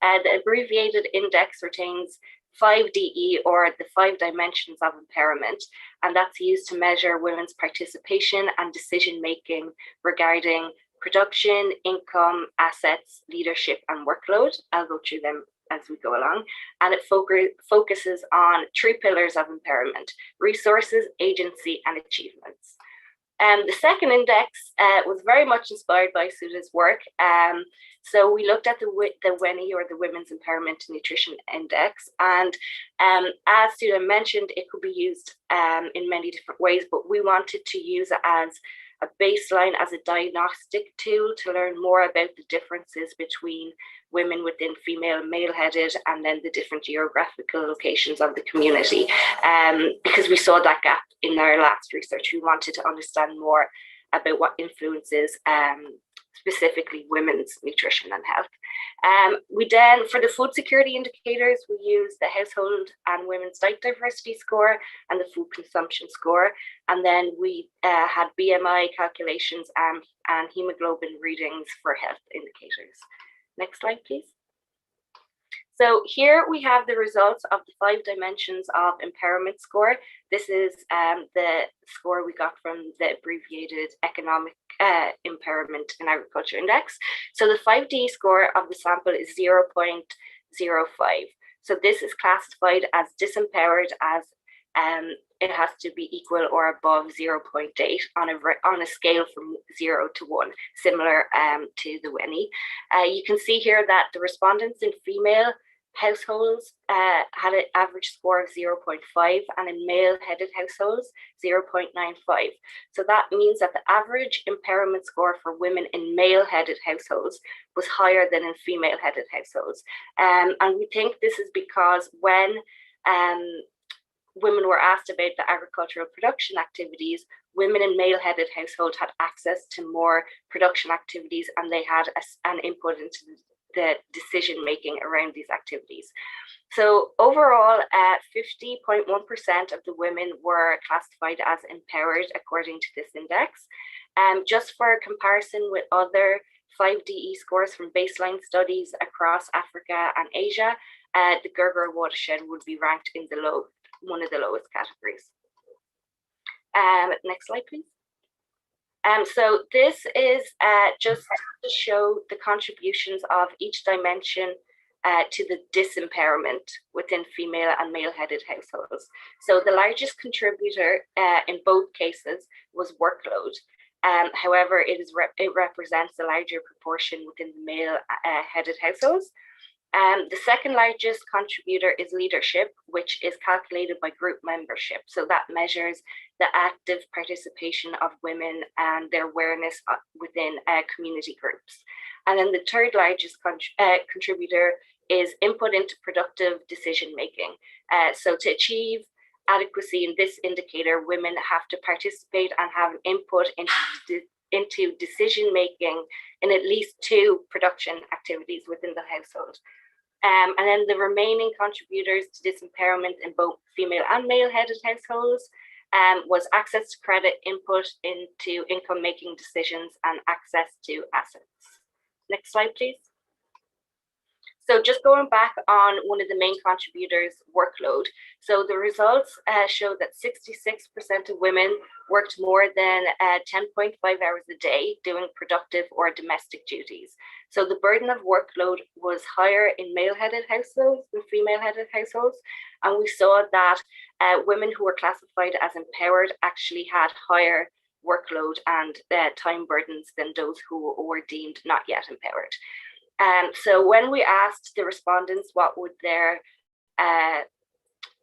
The abbreviated index retains 5DE, or the 5 dimensions of empowerment, and that's used to measure women's participation and decision-making regarding production, income, assets, leadership, and workload. I'll go through them as we go along. And it focuses on 3 pillars of empowerment: resources, agency, and achievements. The second index was very much inspired by Suda's work. So we looked at the WENI, or the Women's Empowerment and Nutrition Index. And as Suda mentioned, it could be used in many different ways, but we wanted to use it as a baseline, as a diagnostic tool to learn more about the differences between women within female and male-headed, and then the different geographical locations of the community. Because we saw that gap in our last research, we wanted to understand more about what influences specifically women's nutrition and health. We then, for the food security indicators, we used the Household and Women's Diet Diversity Score and the Food Consumption Score. And then we had BMI calculations and hemoglobin readings for health indicators. Next slide, please. So here we have the results of the 5 dimensions of empowerment score. This is the score we got from the abbreviated Economic Empowerment in Agriculture Index. So the 5D score of the sample is 0.05. So this is classified as disempowered, as it has to be equal or above 0.8 on a scale from 0 to 1, similar to the Winnie. You can see here that the respondents in female households had an average score of 0.5, and in male-headed households 0.95. So that means that the average empowerment score for women in male-headed households was higher than in female-headed households. And we think this is because when women were asked about the agricultural production activities, women in male-headed households had access to more production activities, and they had an input into the decision-making around these activities. So overall, 50.1% of the women were classified as empowered according to this index. Just for comparison with other 5DE scores from baseline studies across Africa and Asia, the Gerger watershed would be ranked in the one of the lowest categories. Next slide, please. So this is just to show the contributions of each dimension to the disempowerment within female and male-headed households. So the largest contributor in both cases was workload. However, it represents a larger proportion within the male-headed households. The second largest contributor is leadership, which is calculated by group membership. So that measures the active participation of women and their awareness within community groups. And then the third largest contributor is input into productive decision making. So to achieve adequacy in this indicator, women have to participate and have an input into decision making in at least 2 production activities within the household. And then the remaining contributors to disempowerment in both female and male-headed households was access to credit, input into income-making decisions, and access to assets. Next slide, please. So just going back on one of the main contributors, workload. So the results show that 66% of women worked more than 10.5 hours a day doing productive or domestic duties. So the burden of workload was higher in male-headed households than female-headed households. And we saw that women who were classified as empowered actually had higher workload and time burdens than those who were deemed not yet empowered. So when we asked the respondents what would their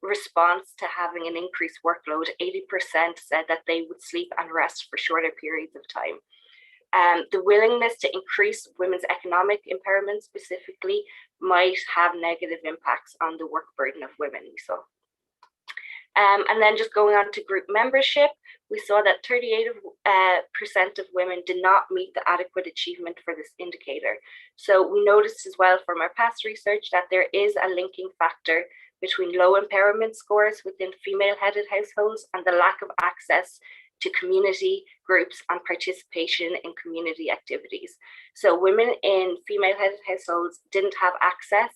response to having an increased workload, 80% said that they would sleep and rest for shorter periods of time. The willingness to increase women's economic empowerment specifically might have negative impacts on the work burden of women, we saw. And then just going on to group membership, we saw that 38% of women did not meet the adequate achievement for this indicator. So we noticed as well from our past research that there is a linking factor between low empowerment scores within female-headed households and the lack of access to community groups and participation in community activities. So women in female-headed households didn't have access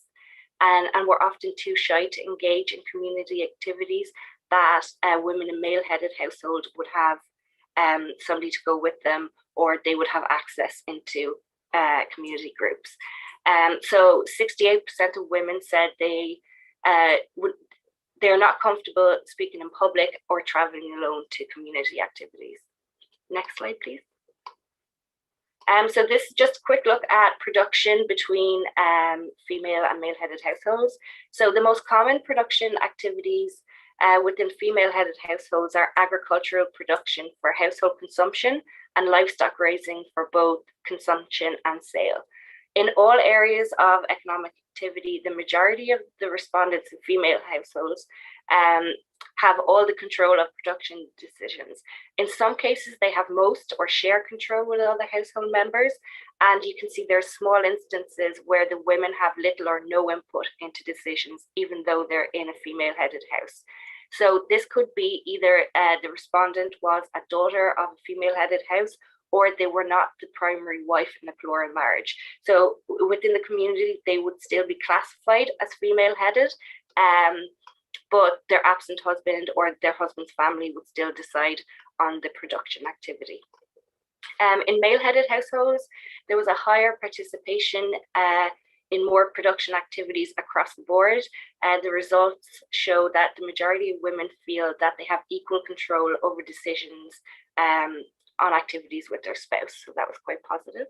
and were often too shy to engage in community activities that women in male-headed households would have somebody to go with them, or they would have access into community groups. So 68% of women said they're not comfortable speaking in public or traveling alone to community activities. Next slide, please. So this is just a quick look at production between female and male-headed households. So the most common production activities within female-headed households are agricultural production for household consumption and livestock raising for both consumption and sale. In all areas of economic activity, the majority of the respondents in female households have all the control of production decisions. In some cases, they have most or share control with other household members. And you can see there's small instances where the women have little or no input into decisions, even though they're in a female-headed house. So this could be either the respondent was a daughter of a female-headed house, or they were not the primary wife in a plural marriage. So within the community, they would still be classified as female-headed, but their absent husband or their husband's family would still decide on the production activity. In male-headed households, there was a higher participation in more production activities across the board. The results show that the majority of women feel that they have equal control over decisions on activities with their spouse. So that was quite positive.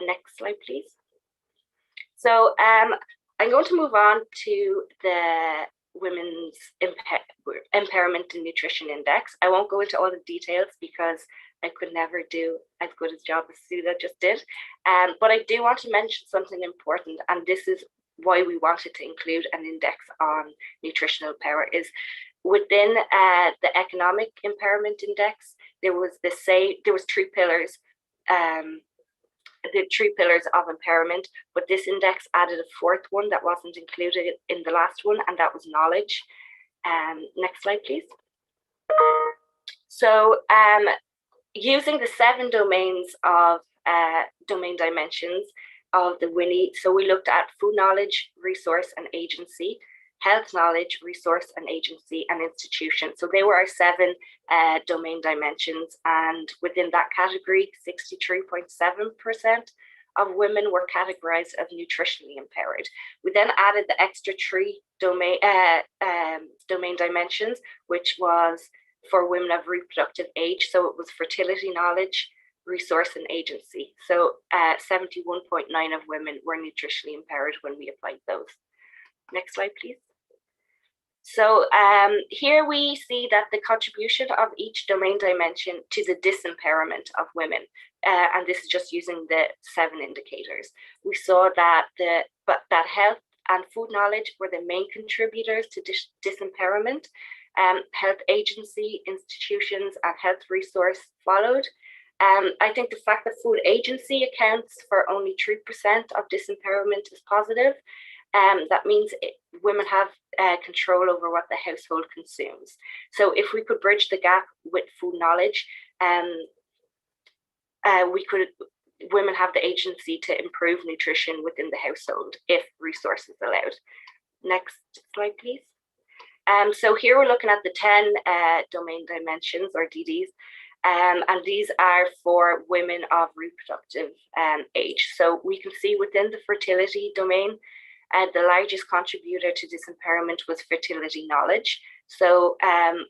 Next slide, please. So I'm going to move on to the Women's Empowerment and Nutrition Index. I won't go into all the details because I could never do as good a job as Sudha just did. But I do want to mention something important, and this is why we wanted to include an index on nutritional power, is within the Economic Empowerment Index, there was three pillars, the three pillars of empowerment, but this index added a fourth one that wasn't included in the last one, and that was knowledge. Next slide, please. So using the 7 domains of domain dimensions of the WINI, so we looked at food knowledge, resource and agency, health knowledge, resource and agency, and institution. So they were our 7 domain dimensions, and within that category, 63.7% of women were categorized as nutritionally empowered. We then added the extra 3 domain dimensions, which was for women of reproductive age. So it was fertility knowledge, resource and agency. So 71.9% of women were nutritionally empowered when we applied those. Next slide, please. So here we see that the contribution of each domain dimension to the disempowerment of women, and this is just using the 7 indicators. We saw that that health and food knowledge were the main contributors to disempowerment. Health agency, institutions, and health resource followed. I think the fact that food agency accounts for only 3% of disempowerment is positive. That means women have control over what the household consumes. So if we could bridge the gap with food knowledge, women have the agency to improve nutrition within the household if resources allowed. Next slide, please. So here we're looking at the 10 domain dimensions, or DDs, and these are for women of reproductive age. So we can see within the fertility domain, the largest contributor to disempowerment was fertility knowledge. So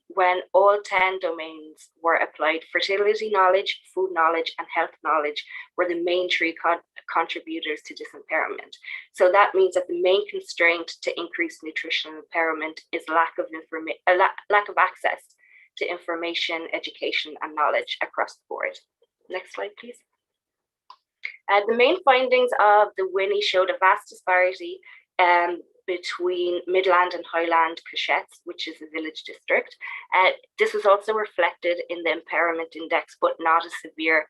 when all 10 domains were applied, fertility knowledge, food knowledge, and health knowledge were the main 3 contributors to disempowerment. So that means that the main constraint to increase nutritional empowerment is lack of access to information, education, and knowledge across the board. Next slide, please. The main findings of the WINI showed a vast disparity between Midland and Highland Cushettes, which is a village district. This was also reflected in the Empowerment Index, but not as severe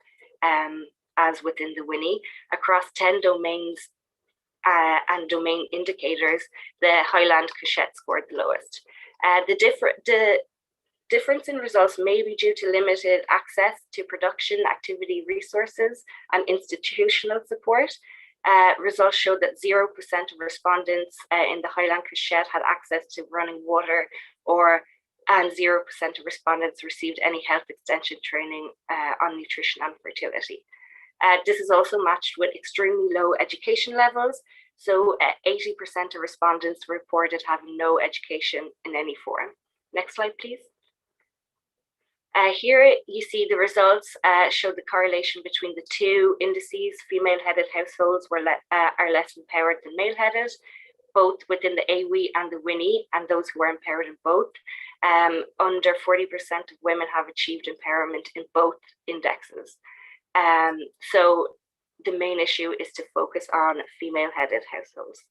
as within the WINI. Across 10 domains and domain indicators, the Highland Cushette scored the lowest. The difference in results may be due to limited access to production, activity, resources, and institutional support. Results showed that 0% of respondents in the Highland Cushette had access to running water, and 0% of respondents received any health extension training on nutrition and fertility. This is also matched with extremely low education levels. So 80% of respondents reported having no education in any form. Next slide, please. Here you see the results show the correlation between the 2 indices. Female-headed households are less empowered than male-headed, both within the AWE and the WINI, and those who are empowered in both. Under 40% of women have achieved empowerment in both indexes. So the main issue is to focus on female-headed households.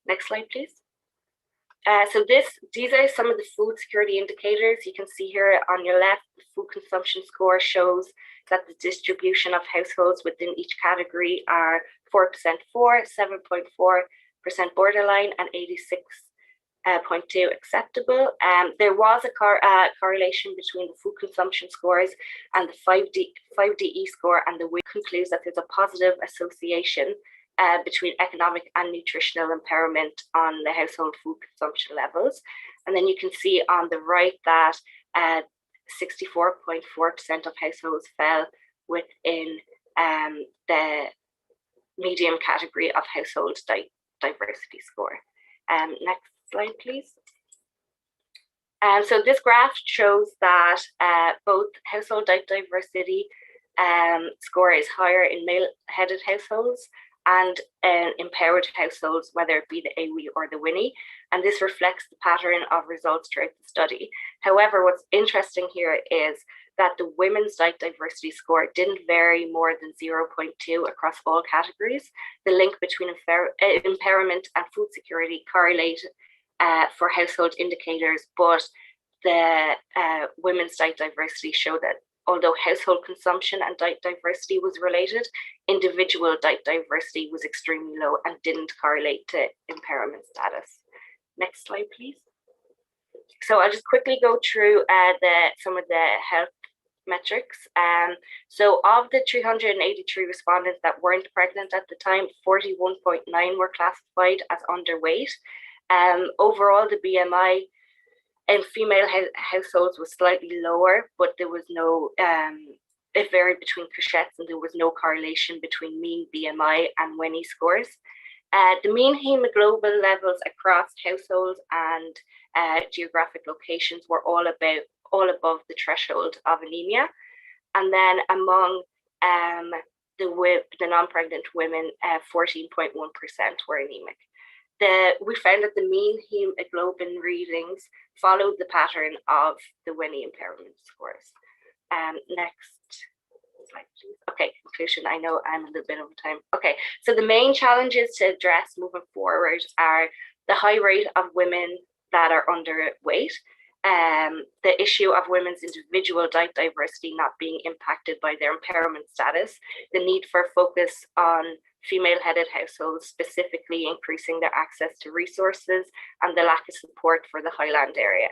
Next slide, please. So these are some of the food security indicators. You can see here on your left, the food consumption score shows that the distribution of households within each category are 4% for, 7.4% borderline, and 0.2 acceptable. There was a correlation between the food consumption scores and the 5DE score, and the WIG concludes that there's a positive association between economic and nutritional empowerment on the household food consumption levels. And then you can see on the right that 64.4% of households fell within the medium category of household diversity score. Next slide, please. So this graph shows that both household diversity score is higher in male-headed households and empowered households, whether it be the AWE or the WINI, and this reflects the pattern of results throughout the study. However, what's interesting here is that the women's diversity score didn't vary more than 0.2 across all categories. The link between empowerment and food security correlated for household indicators, but the women's diversity showed that although household consumption and diversity was related, individual diversity was extremely low and didn't correlate to empowerment status. Next slide, please. So I'll just quickly go through some of the health metrics. So of the 383 respondents that weren't pregnant at the time, 41.9 were classified as underweight. Overall, the BMI in female households was slightly lower, but there was no, it varied between couchettes and there was no correlation between mean BMI and WINI scores. The mean hemoglobin levels across households and geographic locations were all above the threshold of anemia. And then among the non-pregnant women, 14.1% were anemic. We found that the mean hemoglobin readings followed the pattern of the WINI impairment scores. Next slide, please. Okay, conclusion. I know I'm a little bit over time. Okay, so the main challenges to address moving forward are the high rate of women that are underweight, the issue of women's individual diversity not being impacted by their impairment status, the need for focus on female-headed households, specifically increasing their access to resources, and the lack of support for the Highland area.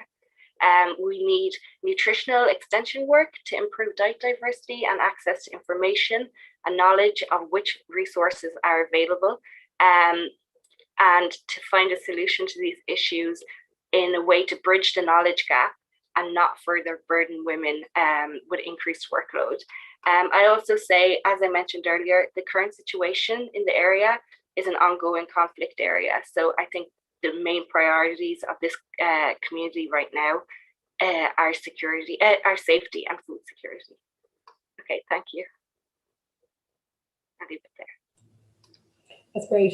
We need nutritional extension work to improve diversity and access to information and knowledge of which resources are available, and to find a solution to these issues in a way to bridge the knowledge gap and not further burden women with increased workload. I also say, as I mentioned earlier, the current situation in the area is an ongoing conflict area. So I think the main priorities of this community right now are security, are safety and food security. Okay, thank you. I'll leave it there. That's great.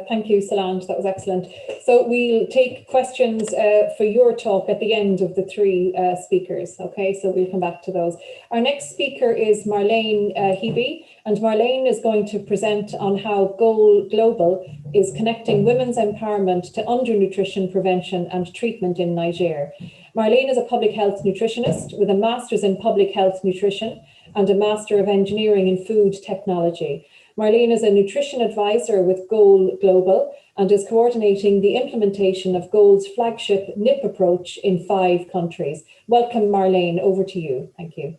Thank you, Solange. That was excellent. So we'll take questions for your talk at the end of the three speakers. Okay, so we'll come back to those. Our next speaker is Marlene Hebe, and Marlene is going to present on how Global is connecting women's empowerment to undernutrition prevention and treatment in Niger. Marlene is a public health nutritionist with a master's in public health nutrition and a master of engineering in food technology. Marlene is a nutrition advisor with Global and is coordinating the implementation of Goal's flagship NIP approach in 5 countries. Welcome, Marlene. Over to you. Thank you.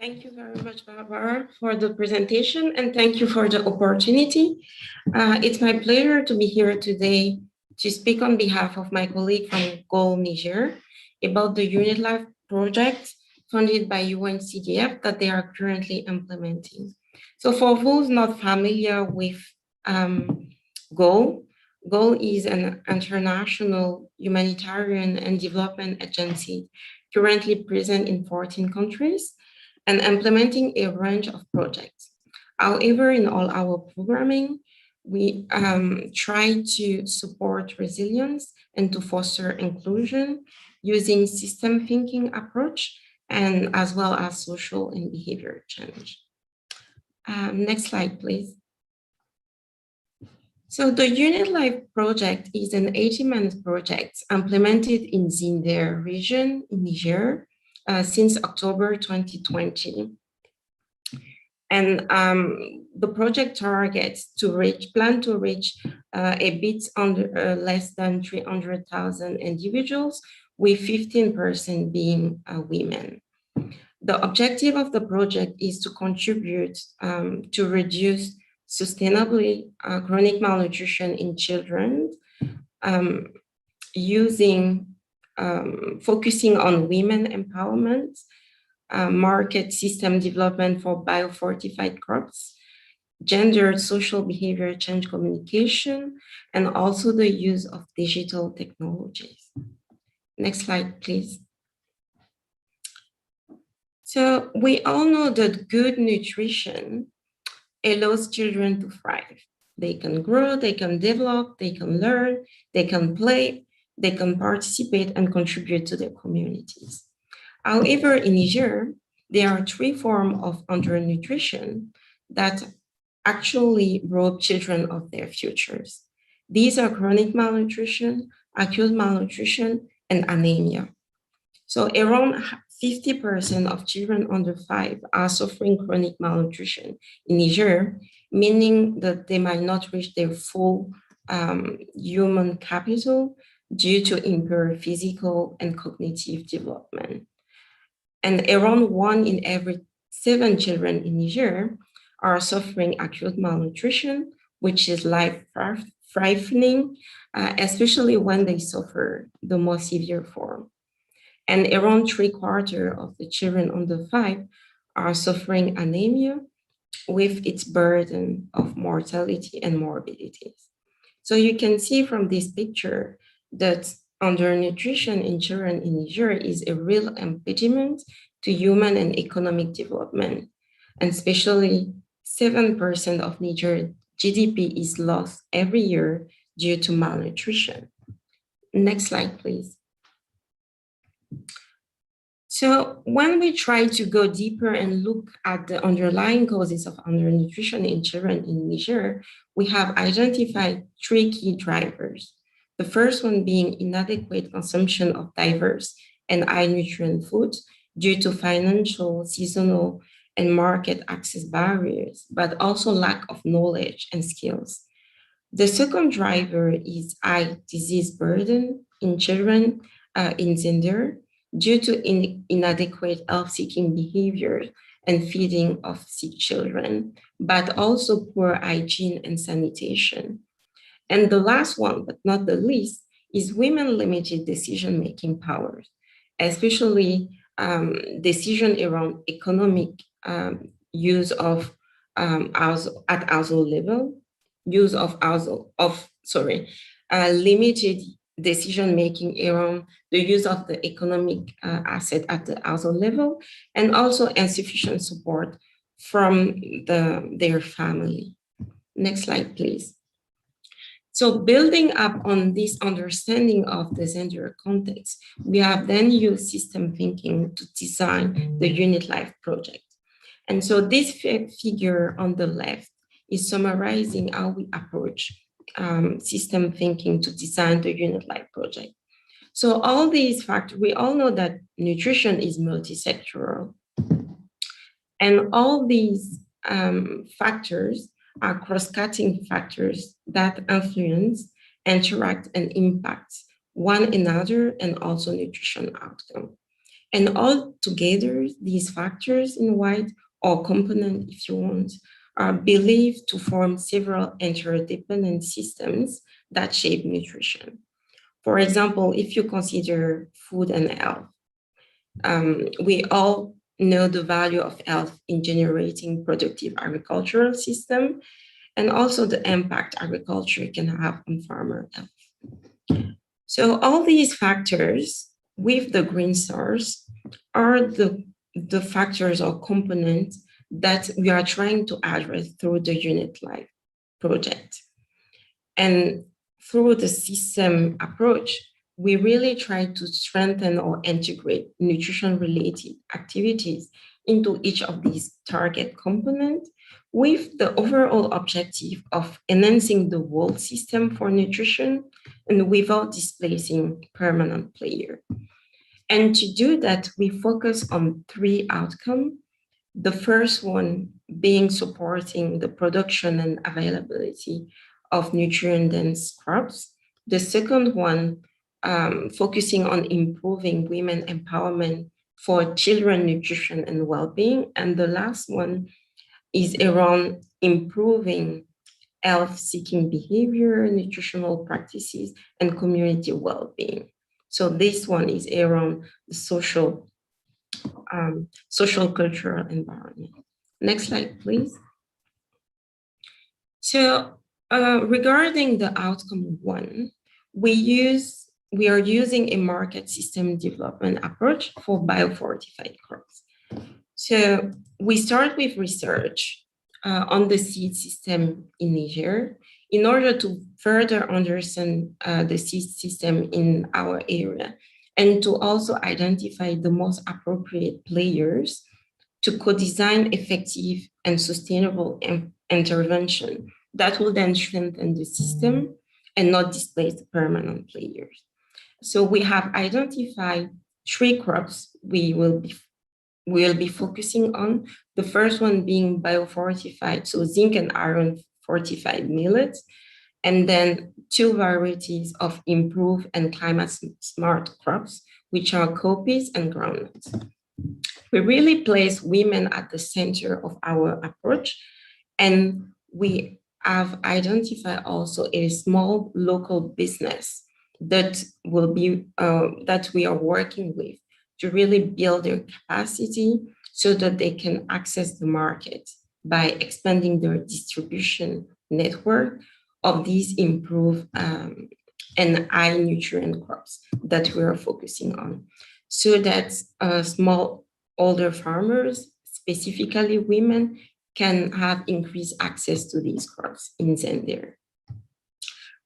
Thank you very much, Barbara, for the presentation, and thank you for the opportunity. It's my pleasure to be here today to speak on behalf of my colleague from Goal Niger about the Unit Life project funded by UNCDF that they are currently implementing. So for those not familiar with Goal is an international humanitarian and development agency currently present in 14 countries and implementing a range of projects. However, in all our programming, we try to support resilience and to foster inclusion using system thinking approach and as well as social and behavior change. Next slide, please. So the Unit Life project is an 18-month project implemented in Zinder region in Niger since October 2020. And the project targets to plan to reach a bit under less than 300,000 individuals, with 15% being women. The objective of the project is to contribute to reduce sustainably chronic malnutrition in children, focusing on women empowerment, market system development for biofortified crops, gendered social behavior change communication, and also the use of digital technologies. Next slide, please. So we all know that good nutrition allows children to thrive. They can grow, they can develop, they can learn, they can play, they can participate and contribute to their communities. However, in Niger, there are 3 forms of undernutrition that actually rob children of their futures. These are chronic malnutrition, acute malnutrition, and anemia. So around 50% of children under 5 are suffering chronic malnutrition in Niger, meaning that they might not reach their full human capital due to impaired physical and cognitive development. And around 1 in every 7 children in Niger are suffering acute malnutrition, which is life-threatening, especially when they suffer the more severe form. And around 3/4 of the children under 5 are suffering anemia with its burden of mortality and morbidities. So you can see from this picture that undernutrition in children in Niger is a real impediment to human and economic development. And especially 7% of Niger GDP is lost every year due to malnutrition. Next slide, please. So when we try to go deeper and look at the underlying causes of undernutrition in children in Niger, we have identified 3 key drivers. The first one being inadequate consumption of diverse and high nutrient foods due to financial, seasonal, and market access barriers, but also lack of knowledge and skills. The second driver is high disease burden in children in gender due to inadequate health-seeking behavior and feeding of sick children, but also poor hygiene and sanitation. And the last one, but not the least, is women-limited decision-making powers, especially decision around economic use of at household level, use of limited decision-making around the use of the economic asset at the household level, and also insufficient support from their family. Next slide, please. So building up on this understanding of the gender context, we have then used system thinking to design the Unit Life project. And so this figure on the left is summarizing how we approach system thinking to design the Unit Life project. So all these factors, we all know that nutrition is multisectoral. And all these factors are cross-cutting factors that influence, interact, and impact one another and also nutrition outcome. And all together, these factors in white, or component if you want, are believed to form several interdependent systems that shape nutrition. For example, if you consider food and health, we all know the value of health in generating productive agricultural system, and also the impact agriculture can have on farmer health. So all these factors with the green stars are the factors or components that we are trying to address through the Unit Life project. And through the system approach, we really try to strengthen or integrate nutrition-related activities into each of these target components with the overall objective of enhancing the whole system for nutrition and without displacing permanent player. And to do that, we focus on 3 outcomes. The first one being supporting the production and availability of nutrient-dense crops. The second one, focusing on improving women empowerment for children nutrition and well-being. And the last one is around improving health-seeking behavior, nutritional practices, and community well-being. So this one is around the social cultural environment. Next slide, please. So regarding the outcome one, we are using a market system development approach for biofortified crops. So we start with research on the seed system in Niger in order to further understand the seed system in our area and to also identify the most appropriate players to co-design effective and sustainable intervention that will then strengthen the system and not displace the permanent players. So we have identified 3 crops we will be focusing on. The first one being biofortified, so zinc and iron fortified millets, and then 2 varieties of improved and climate smart crops, which are cowpeas and groundnuts. We really place women at the center of our approach, and we have identified also a small local business that will be that we are working with to really build their capacity so that they can access the market by expanding their distribution network of these improved and high nutrient crops that we are focusing on, so that smallholder farmers, specifically women, can have increased access to these crops in Zender.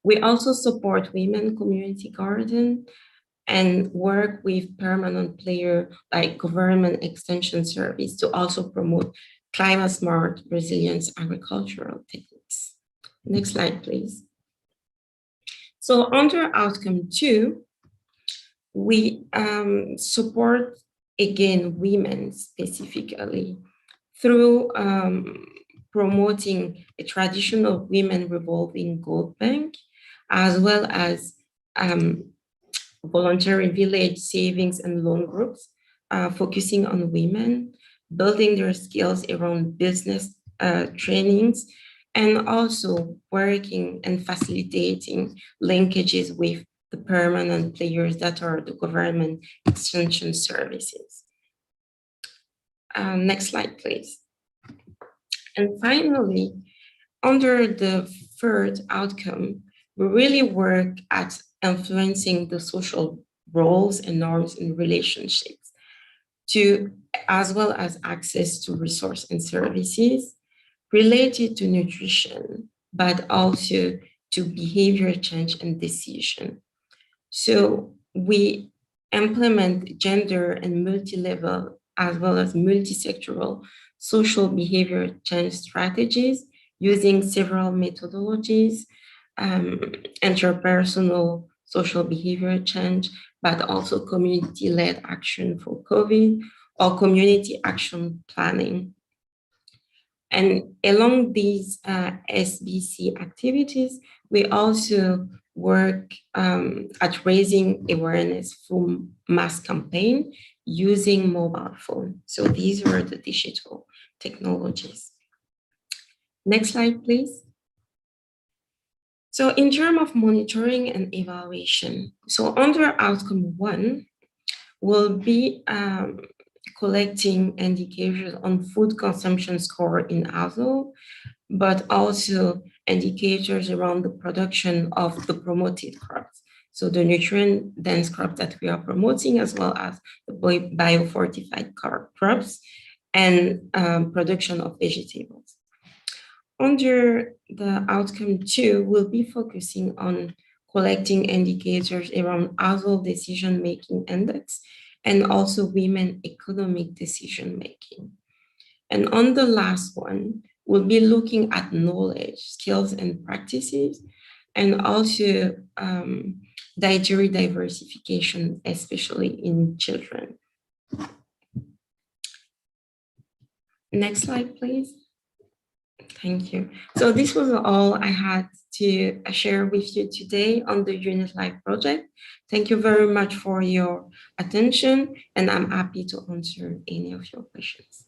We also support women community garden and work with permanent player like government extension service to also promote climate smart resilience agricultural techniques. Next slide, please. So under outcome 2, we support again women specifically through promoting a traditional women revolving gold bank, as well as voluntary village savings and loan groups, focusing on women, building their skills around business trainings, and also working and facilitating linkages with the permanent players that are the government extension services. Next slide, please. And finally, under the third outcome, we really work at influencing the social roles and norms and relationships to, as well as access to resource and services related to nutrition, but also to behavior change and decision. So we implement gender and multi-level as well as multi-sectoral social behavior change strategies using several methodologies, interpersonal social behavior change, but also community-led action for COVID or community action planning. And along these SBC activities, we also work at raising awareness through mass campaign using mobile phone. So these were the digital technologies. Next slide, please. So in terms of monitoring and evaluation, so under outcome 1, we'll be collecting indicators on food consumption score in household, but also indicators around the production of the promoted crops. So the nutrient-dense crops that we are promoting, as well as the biofortified crops and production of vegetables. Under the outcome 2, we'll be focusing on collecting indicators around household decision-making index and also women economic decision-making. And on the last one, we'll be looking at knowledge, skills, and practices, and also dietary diversification, especially in children. Next slide, please. Thank you. So this was all I had to share with you today on the Unit Life project. Thank you very much for your attention, and I'm happy to answer any of your questions.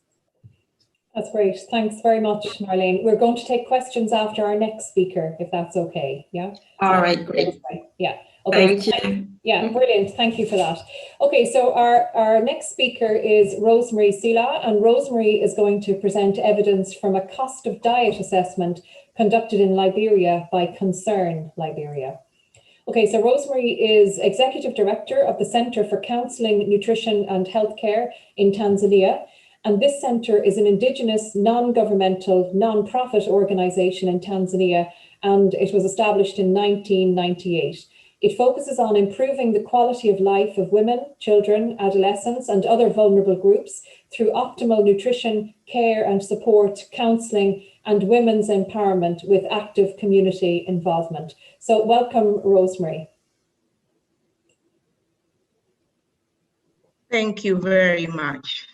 That's great. Thanks very much, Marlene. We're going to take questions after our next speaker, if that's okay. Yeah. All right, great. Yeah. Okay. Thank you. Yeah, brilliant. Thank you for that. Okay, so our next speaker is Rosemary Sila, and Rosemary is going to present evidence from a cost of diet assessment conducted in Liberia by Concern Liberia. Okay, so Rosemary is Executive Director of the Centre for Counselling, Nutrition and Healthcare in Tanzania. And this centre is an indigenous, non-governmental, non-profit organisation in Tanzania, and it was established in 1998. It focuses on improving the quality of life of women, children, adolescents, and other vulnerable groups through optimal nutrition, care and support, counselling, and women's empowerment with active community involvement. So welcome, Rosemary. Thank you very much.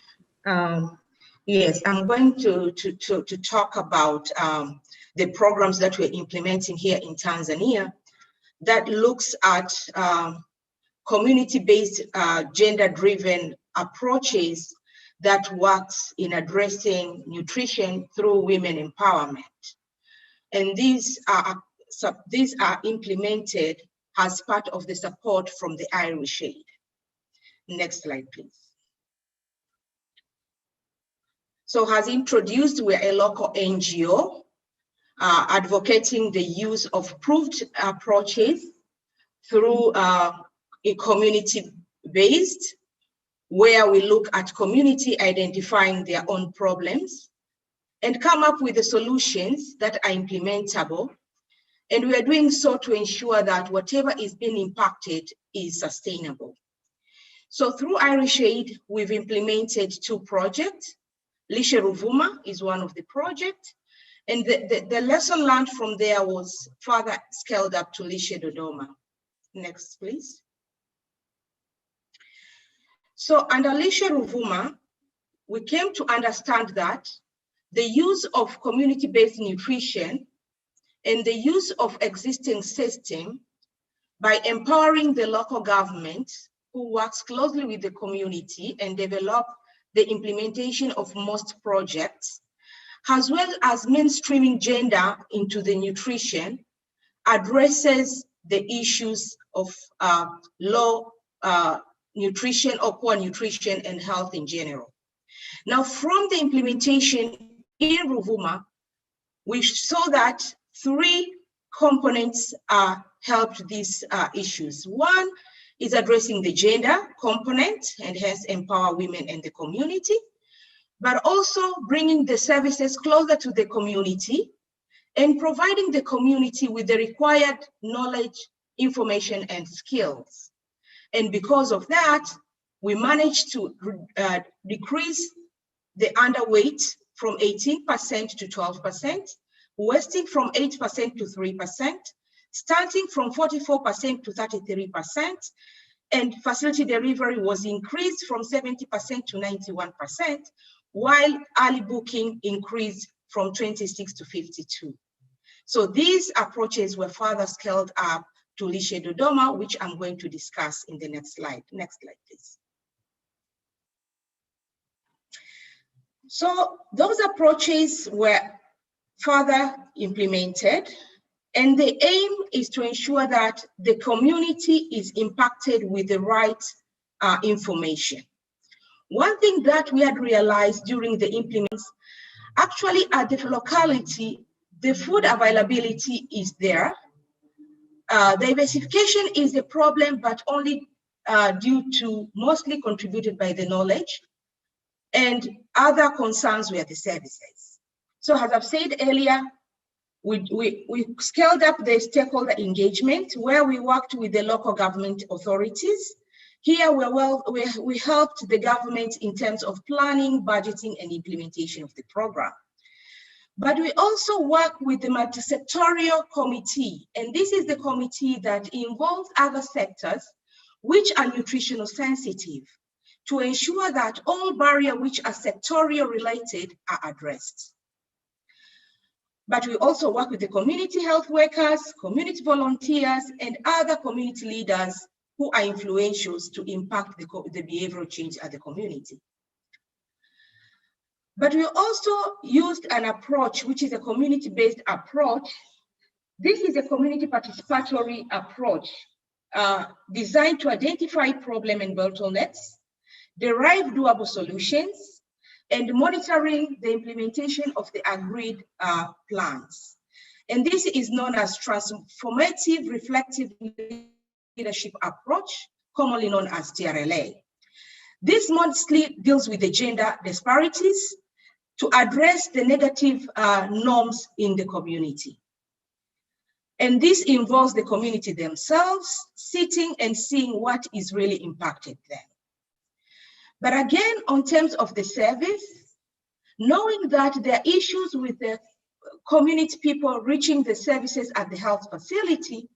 Yes, I'm going to talk about the programs that we're implementing here in Tanzania that looks at community-based, gender-driven approaches that works in addressing nutrition through women empowerment. And these are implemented as part of the support from the Irish Aid. Next slide, please. So as introduced, we're a local NGO advocating the use of proved approaches through a community-based, where we look at community identifying their own problems and come up with the solutions that are implementable. And we are doing so to ensure that whatever is being impacted is sustainable. So through Irish Aid, we've implemented 2 projects. Lishe Ruvuma is one of the projects. And the lesson learned from there was further scaled up to Lishe Dodoma. Next, please. So under Lishe Ruvuma, we came to understand that the use of community-based nutrition and the use of existing system by empowering the local government who works closely with the community and develop the implementation of most projects, as well as mainstreaming gender into the nutrition, addresses the issues of low nutrition or poor nutrition and health in general. Now, from the implementation in Ruvuma, we saw that 3 components helped these issues. One is addressing the gender component and hence empower women and the community, but also bringing the services closer to the community and providing the community with the required knowledge, information, and skills. And because of that, we managed to decrease the underweight from 18% to 12%, wasting from 8% to 3%, starting from 44% to 33%, and facility delivery was increased from 70% to 91%, while early booking increased from 26 to 52. So these approaches were further scaled up to Lishe Dodoma, which I'm going to discuss in the next slide. Next slide, please. So those approaches were further implemented, and the aim is to ensure that the community is impacted with the right information. One thing that we had realized during the implements, actually at the locality, the food availability is there. Diversification is a problem, but only due to mostly contributed by the knowledge, and other concerns were the services. So as I've said earlier, we scaled up the stakeholder engagement where we worked with the local government authorities. Here we helped the government in terms of planning, budgeting, and implementation of the program. But we also work with the multi-sectorial committee, and this is the committee that involves other sectors which are nutritional sensitive to ensure that all barriers which are sectorial related are addressed. But we also work with the community health workers, community volunteers, and other community leaders who are influential to impact the behavioral change at the community. But we also used an approach, which is a community-based approach. This is a community participatory approach designed to identify problem and bottlenecks, derive doable solutions, and monitoring the implementation of the agreed plans. And this is known as transformative reflective leadership approach, commonly known as TRLA. This mostly deals with the gender disparities to address the negative norms in the community. And this involves the community themselves sitting and seeing what is really impacted them. But again, on terms of the service, knowing that there are issues with the community people reaching the services at the health facility,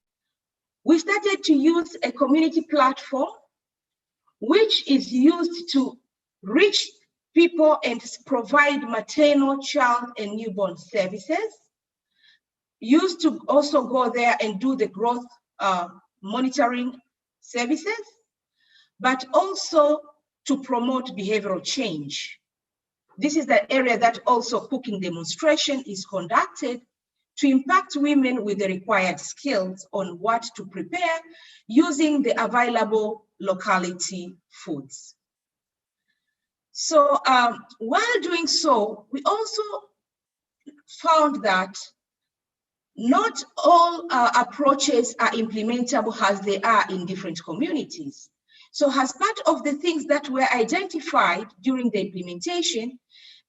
we started to use a community platform which is used to reach people and provide maternal, child, and newborn services, used to also go there and do the growth monitoring services, but also to promote behavioral change. This is the area that also cooking demonstration is conducted to impact women with the required skills on what to prepare using the available locality foods. So while doing so, we also found that not all approaches are implementable as they are in different communities. So as part of the things that were identified during the implementation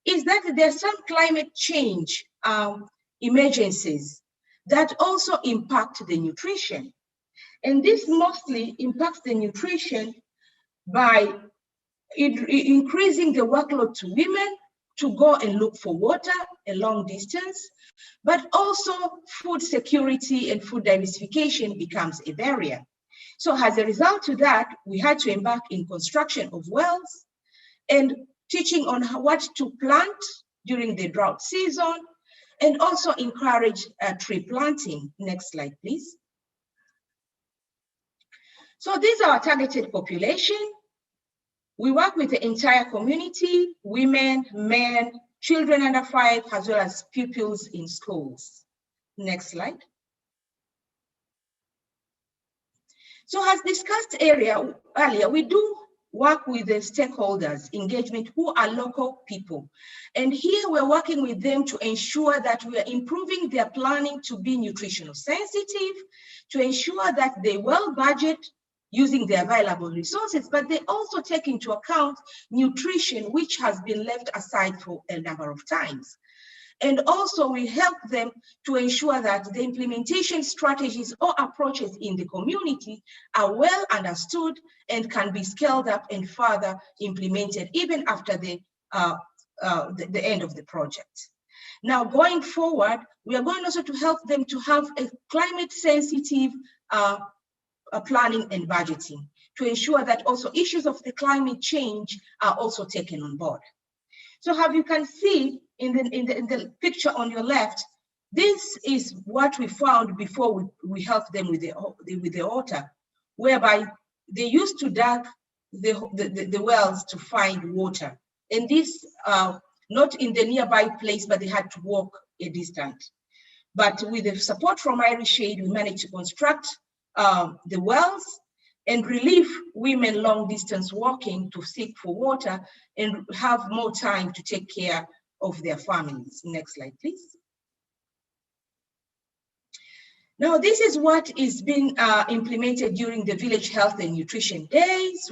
is that there's some climate change emergencies that also impact the nutrition. And this mostly impacts the nutrition by increasing the workload to women to go and look for water a long distance, but also food security and food diversification becomes a barrier. So as a result to that, we had to embark in construction of wells and teaching on what to plant during the drought season, and also encourage tree planting. Next slide, please. So these are our targeted population. We work with the entire community, women, men, children under 5, as well as pupils in schools. Next slide. So as discussed earlier, we do work with the stakeholders, engagement, who are local people. And here we're working with them to ensure that we are improving their planning to be nutritional sensitive, to ensure that they well budget using the available resources, but they also take into account nutrition, which has been left aside for a number of times. And also we help them to ensure that the implementation strategies or approaches in the community are well understood and can be scaled up and further implemented even after the end of the project. Now, going forward, we are going also to help them to have a climate sensitive planning and budgeting to ensure that also issues of the climate change are also taken on board. So as you can see in the picture on your left, this is what we found before we helped them with the water, whereby they used to dig the wells to find water. And this, not in the nearby place, but they had to walk a distance. But with the support from Irish Shade, we managed to construct the wells and relieve women long distance walking to seek for water and have more time to take care of their families. Next slide, please. Now, this is what is being implemented during the Village Health and Nutrition Days.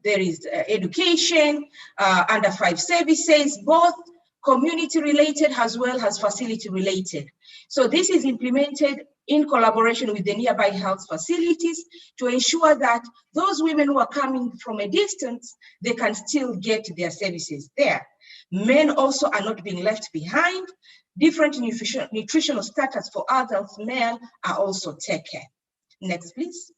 There is education, under 5 services, both community related as well as facility related. So this is implemented in collaboration with the nearby health facilities to ensure that those women who are coming from a distance, they can still get their services there. Men also are not being left behind. Different nutritional status for adults, men are also taken. Next, please.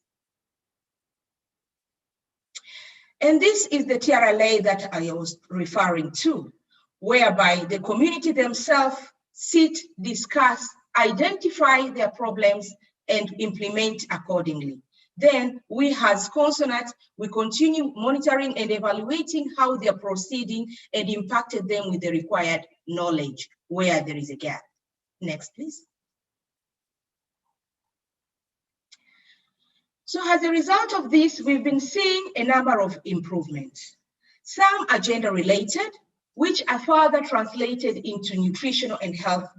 And this is the TRLA that I was referring to, whereby the community themselves sit, discuss, identify their problems, and implement accordingly. Then we as consulates, we continue monitoring and evaluating how they're proceeding and impacted them with the required knowledge where there is a gap. Next, please. So as a result of this, we've been seeing a number of improvements. Some are gender related, which are further translated into nutritional and health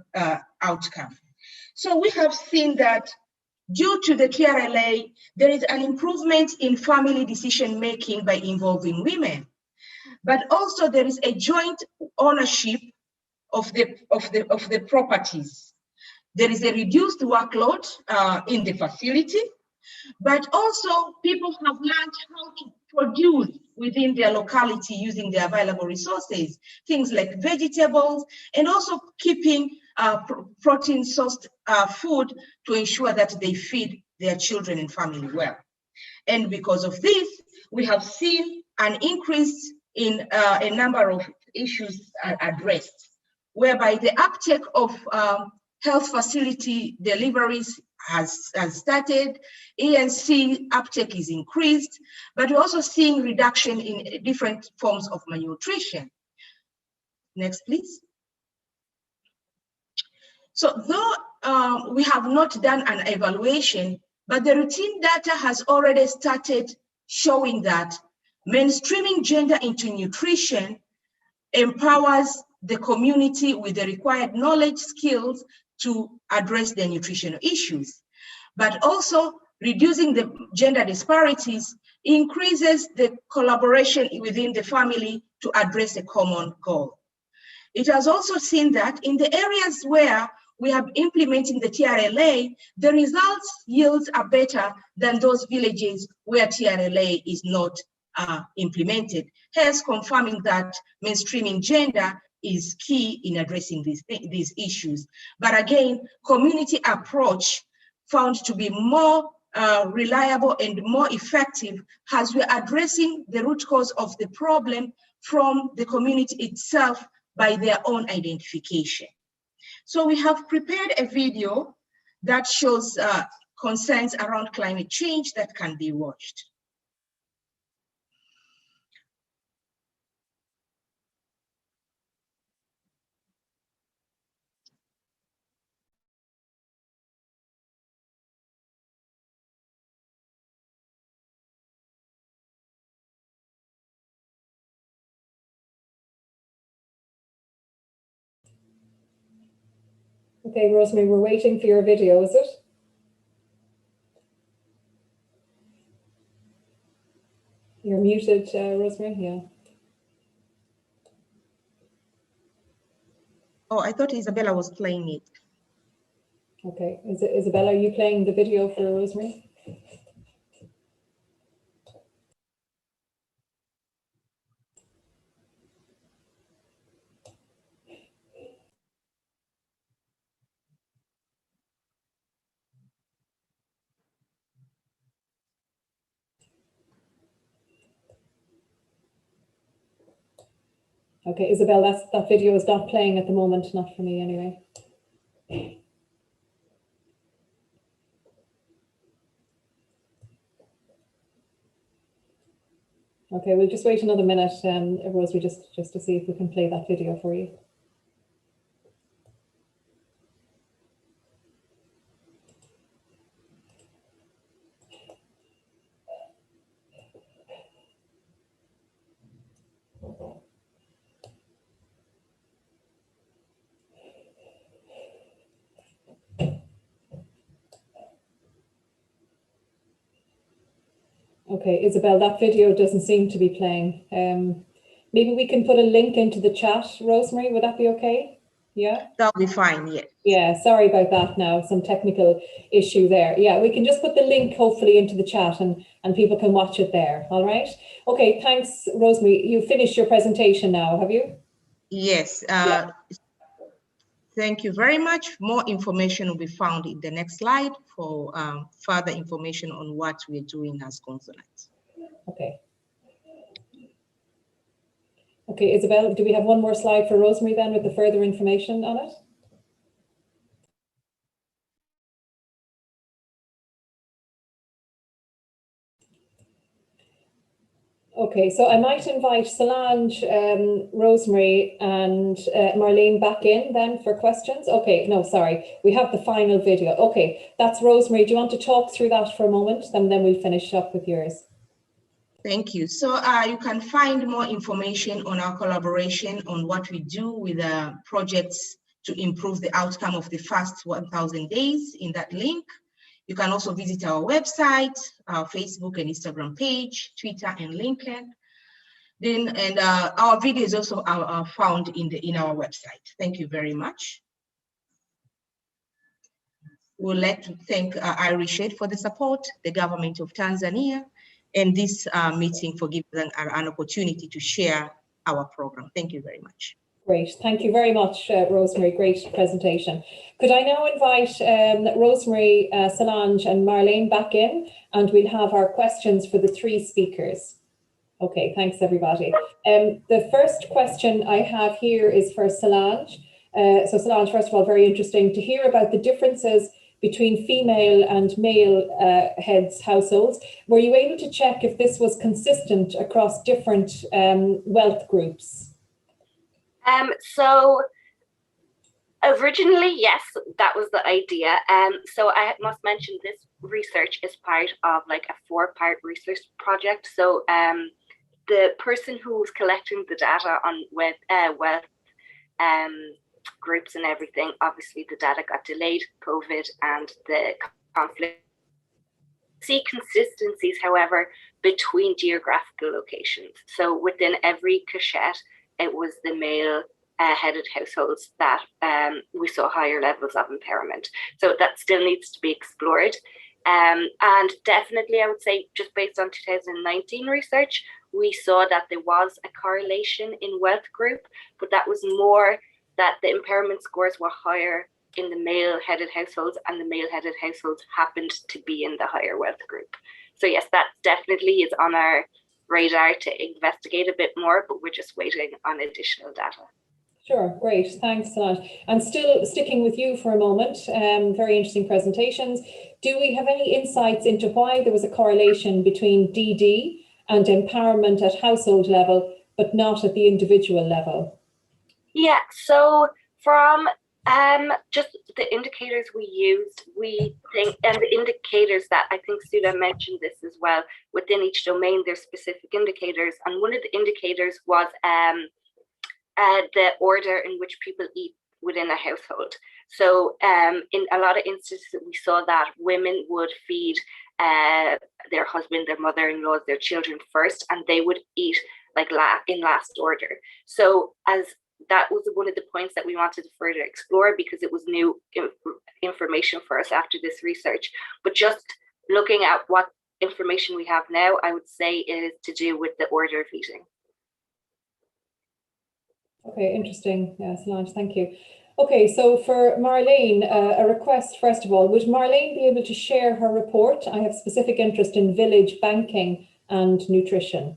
outcomes. So we have seen that due to the TRLA, there is an improvement in family decision-making by involving women, but also there is a joint ownership of the properties. There is a reduced workload in the facility, but also people have learned how to produce within their locality using the available resources, things like vegetables, and also keeping protein-sourced food to ensure that they feed their children and family well. And because of this, we have seen an increase in a number of issues addressed, whereby the uptake of health facility deliveries has started, ANC uptake is increased, but we're also seeing reduction in different forms of malnutrition. Next, please. So though we have not done an evaluation, but the routine data has already started showing that mainstreaming gender into nutrition empowers the community with the required knowledge, skills to address their nutritional issues. But also reducing the gender disparities increases the collaboration within the family to address a common goal. It has also seen that in the areas where we are implementing the TRLA, the results yields are better than those villages where TRLA is not implemented, hence confirming that mainstreaming gender is key in addressing these issues. But again, community approach found to be more reliable and more effective as we're addressing the root cause of the problem from the community itself by their own identification. So we have prepared a video that shows concerns around climate change that can be watched. Okay, Rosemary, we're waiting for your video, is it? You're muted, Rosemary, yeah. Oh, I thought Isabella was playing it. Okay, Isabella, are you playing the video for Rosemary? Okay, Isabel, that video is not playing at the moment, not for me anyway. Okay, we'll just wait another minute, Rosemary, just to see if we can play that video for you. Okay, Isabel, that video doesn't seem to be playing. Maybe we can put a link into the chat, Rosemary, would that be okay? Yeah? That'll be fine, yeah. Yeah, sorry about that now, some technical issue there. Yeah, we can just put the link hopefully into the chat and people can watch it there, all right? Okay, thanks, Rosemary. You finished your presentation now, have you? Yes, Yeah. Thank you very much. More information will be found in the next slide for further information on what we're doing as consulates. Okay. Okay, Isabel, do we have one more slide for Rosemary then with the further information on it? Okay, so I might invite Solange, Rosemary and Marlene back in then for questions. Okay, no, sorry, we have the final video. Okay, that's Rosemary. Do you want to talk through that for a moment? And then we'll finish up with yours. Thank you. So you can find more information on our collaboration on what we do with projects to improve the outcome of the first 1,000 days in that link. You can also visit our website, our Facebook and Instagram page, Twitter and LinkedIn. Then, our videos also are found in our website. Thank you very much. We'd like to thank Irish Aid for the support, the government of Tanzania, and this meeting for giving them an opportunity to share our program. Thank you very much. Great, thank you very much, Rosemary. Great presentation. Could I now invite Rosemary, Solange and Marlene back in, and we'll have our questions for the three speakers. Okay, thanks everybody. The first question I have here is for Solange. So Solange, first of all, very interesting to hear about the differences between female and male heads households. Were you able to check if this was consistent across different wealth groups? So originally, yes, that was the idea. So I must mention this research is part of like a 4-part research project. So the person who was collecting the data on wealth groups and everything, obviously the data got delayed, COVID and the conflict. See consistencies, however, between geographical locations. So within every cachette, it was the male headed households that we saw higher levels of impairment. So that still needs to be explored. And definitely, I would say, just based on 2019 research, we saw that there was a correlation in wealth group, but that was more that the impairment scores were higher in the male headed households, and the male headed households happened to be in the higher wealth group. So yes, that definitely is on our radar to investigate a bit more, but we're just waiting on additional data. Sure, great, thanks Solange. And still sticking with you for a moment, very interesting presentations. Do we have any insights into why there was a correlation between DD and empowerment at household level, but not at the individual level? Yeah, so from just the indicators we used, we think, and the indicators that I think Sudha mentioned this as well, within each domain, there's specific indicators. And one of the indicators was the order in which people eat within a household. So in a lot of instances, we saw that women would feed their husband, their mother-in-laws, their children first, and they would eat like in last order. So as that was one of the points that we wanted to further explore, because it was new information for us after this research. But just looking at what information we have now, I would say it is to do with the order of eating. Okay, interesting. Yeah, Solange, thank you. Okay, so for Marlene, a request, first of all, would Marlene be able to share her report? I have specific interest in village banking and nutrition.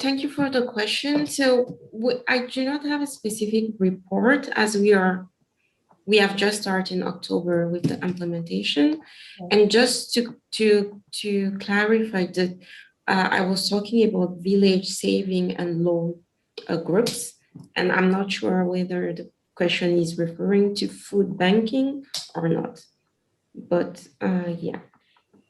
Thank you for the question. So I do not have a specific report, as we have just started in October with the implementation. Okay. And just to clarify that I was talking about village saving and loan groups, and I'm not sure whether the question is referring to food banking or not, but yeah.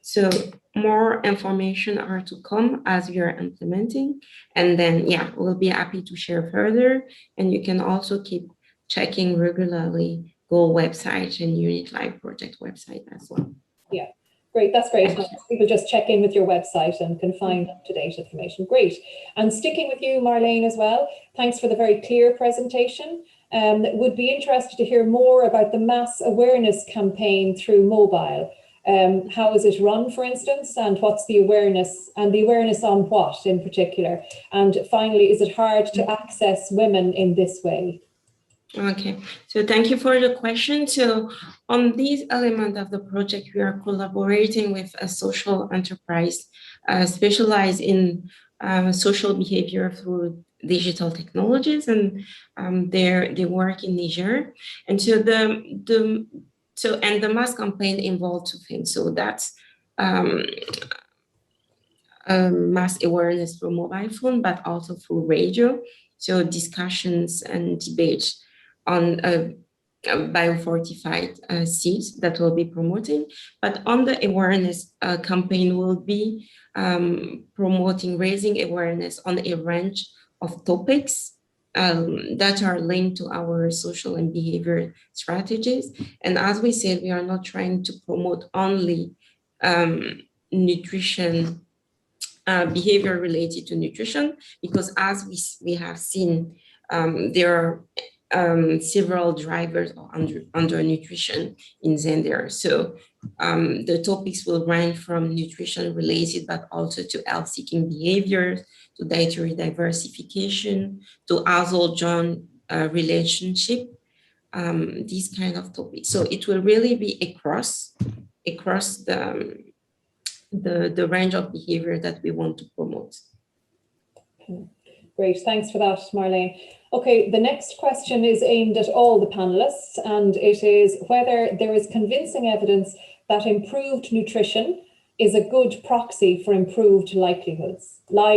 So more information are to come as we are implementing. And then, yeah, we'll be happy to share further. And you can also keep checking regularly Goal website and Unit Live project website as well. Yeah, great. That's great. People just check in with your website and can find up-to-date information. Great. And sticking with you, Marlene, as well, thanks for the very clear presentation. Would be interested to hear more about the mass awareness campaign through mobile. How is it run, for instance, and what's the awareness, and the awareness on what in particular? And finally, is it hard to access women in this way? Okay, so thank you for the question. So on this element of the project, we are collaborating with a social enterprise specialized in social behavior through digital technologies, and they work in Niger. And so the mass campaign involved two things. So that's mass awareness through mobile phone, but also through radio. So discussions and debates on biofortified seeds that we'll be promoting. But on the awareness campaign, we'll be promoting, raising awareness on a range of topics that are linked to our social and behavior strategies. And as we said, we are not trying to promote only nutrition, behavior related to nutrition, because as we have seen, there are several drivers of undernutrition in Zender. So the topics will range from nutrition related, but also to health-seeking behaviors, to dietary diversification, to household joint relationship, these kind of topics. So it will really be across the range of behavior that we want to promote. Great, thanks for that, Marlene. Okay, the next question is aimed at all the panelists, and it is whether there is convincing evidence that improved nutrition is a good proxy for improved livelihoods, not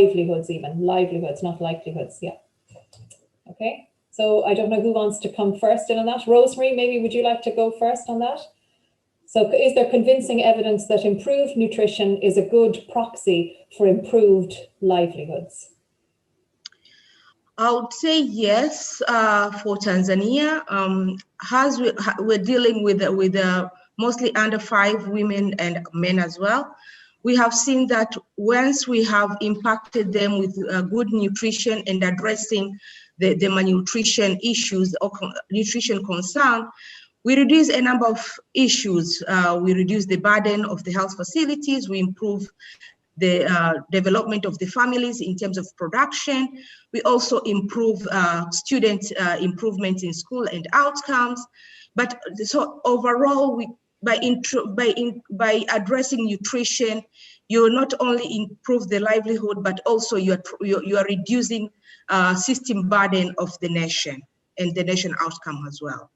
livelihoods, yeah. Okay, so I don't know who wants to come first in on that. Rosemary, maybe would you like to go first on that? So is there convincing evidence that improved nutrition is a good proxy for improved livelihoods? I would say yes for Tanzania. As we're dealing with mostly under 5 women and men as well, we have seen that once we have impacted them with good nutrition and addressing the malnutrition issues or nutrition concern, we reduce a number of issues. We reduce the burden of the health facilities. We improve the development of the families in terms of production. We also improve student improvement in school and outcomes. But so overall, by addressing nutrition, you not only improve the livelihood, but also you are reducing system burden of the nation and the nation outcome as well.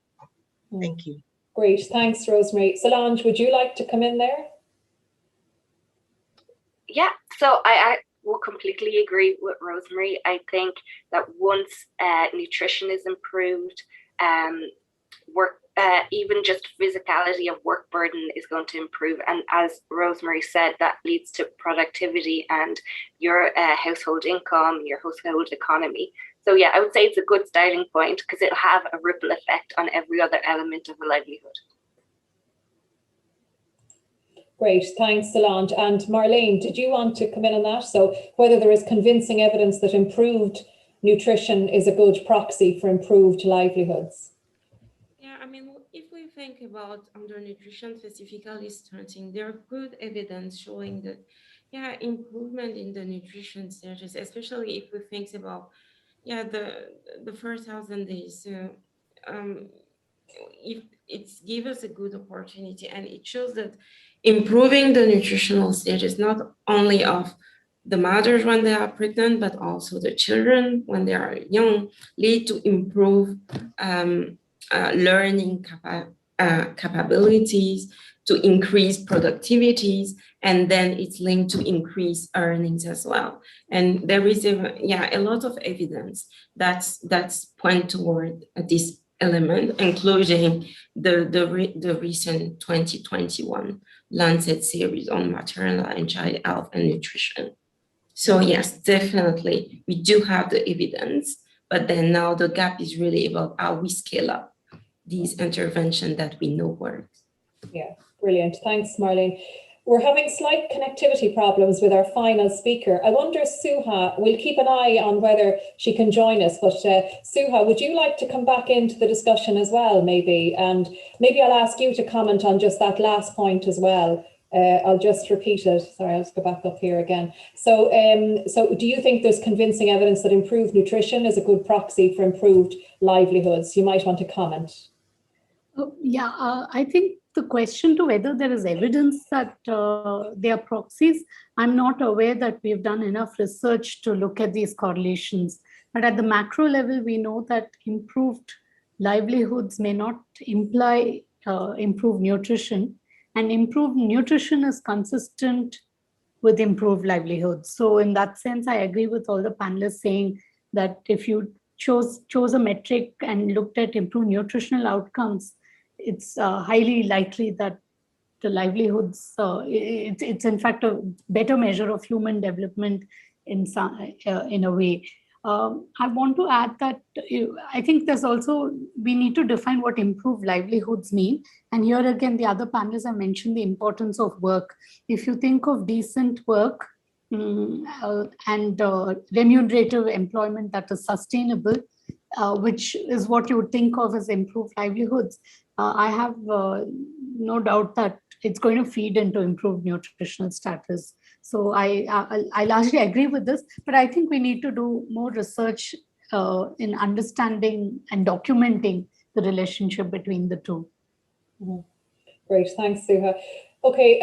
Thank you. Great, thanks, Rosemary. Solange, would you like to come in there? Yeah, so I will completely agree with Rosemary. I think that once nutrition is improved, even just physicality of work burden is going to improve. And as Rosemary said, that leads to productivity and your household income, your household economy. So yeah, I would say it's a good starting point because it'll have a ripple effect on every other element of a livelihood. Great, thanks, Solange. And Marlene, did you want to come in on that? So whether there is convincing evidence that improved nutrition is a good proxy for improved livelihoods? Yeah, I mean, if we think about undernutrition specifically starting, there are good evidence showing that, yeah, improvement in the nutrition status, especially if we think about, yeah, the first 1,000 days. So if it gives us a good opportunity, and it shows that improving the nutritional status, not only of the mothers when they are pregnant, but also the children when they are young, lead to improve learning capabilities, to increase productivities, and then it's linked to increase earnings as well. And there is a lot of evidence that's point toward this element, including the recent 2021 Lancet series on maternal and child health and nutrition. So yes, definitely, we do have the evidence, but then now the gap is really about how we scale up these interventions that we know work. Yeah, brilliant. Thanks, Marlene. We're having slight connectivity problems with our final speaker. I wonder, Suha, we'll keep an eye on whether she can join us, but Suha, would you like to come back into the discussion as well, maybe? And maybe I'll ask you to comment on just that last point as well. I'll just repeat it. Sorry, I'll just go back up here again. So, so do you think there's convincing evidence that improved nutrition is a good proxy for improved livelihoods? You might want to comment. I think the question to whether there is evidence that they are proxies, I'm not aware that we've done enough research to look at these correlations. But at the macro level, we know that improved livelihoods may not imply improved nutrition. And improved nutrition is consistent with improved livelihoods. So in that sense, I agree with all the panelists saying that if you chose a metric and looked at improved nutritional outcomes, it's highly likely that the livelihoods, it's in fact a better measure of human development in a way. I want to add that I think there's also, we need to define what improved livelihoods mean. And here again, the other panelists have mentioned the importance of work. If you think of decent work and remunerative employment that is sustainable, which is what you would think of as improved livelihoods, I have no doubt that it's going to feed into improved nutritional status. So I largely agree with this, but I think we need to do more research in understanding and documenting the relationship between the two. Great, thanks, Suha. Okay,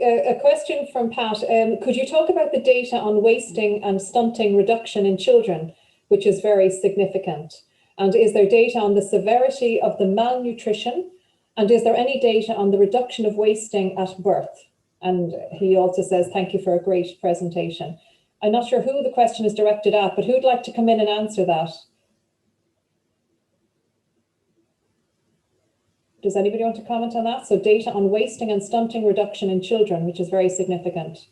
a question from Pat. Could you talk about the data on wasting and stunting reduction in children, which is very significant? And is there data on the severity of the malnutrition? And is there any data on the reduction of wasting at birth? And he also says, thank you for a great presentation. I'm not sure who the question is directed at, but who'd like to come in and answer that? Does anybody want to comment on that? So data on wasting and stunting reduction in children, which is very significant.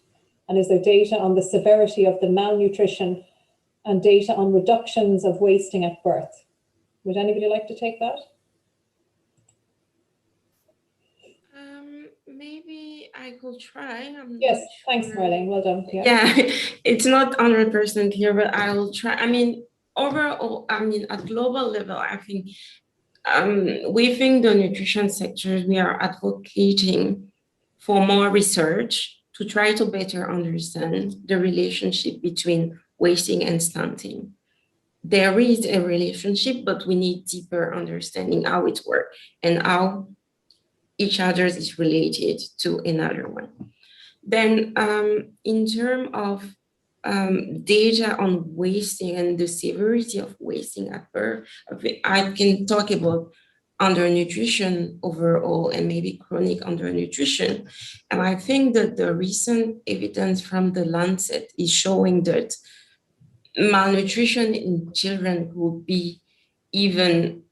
And is there data on the severity of the malnutrition and data on reductions of wasting at birth? Would anybody like to take that? Maybe I could try. Yes, thanks, Marlene. Well done. Yeah, it's not 100% here, but I will try. I mean, overall, I mean, at global level, I think within the nutrition sector, we are advocating for more research to try to better understand the relationship between wasting and stunting. There is a relationship, but we need deeper understanding how it works and how each other is related to another one. Then in terms of data on wasting and the severity of wasting at birth, I can talk about undernutrition overall and maybe chronic undernutrition. And I think that the recent evidence from the Lancet is showing that malnutrition in children could be even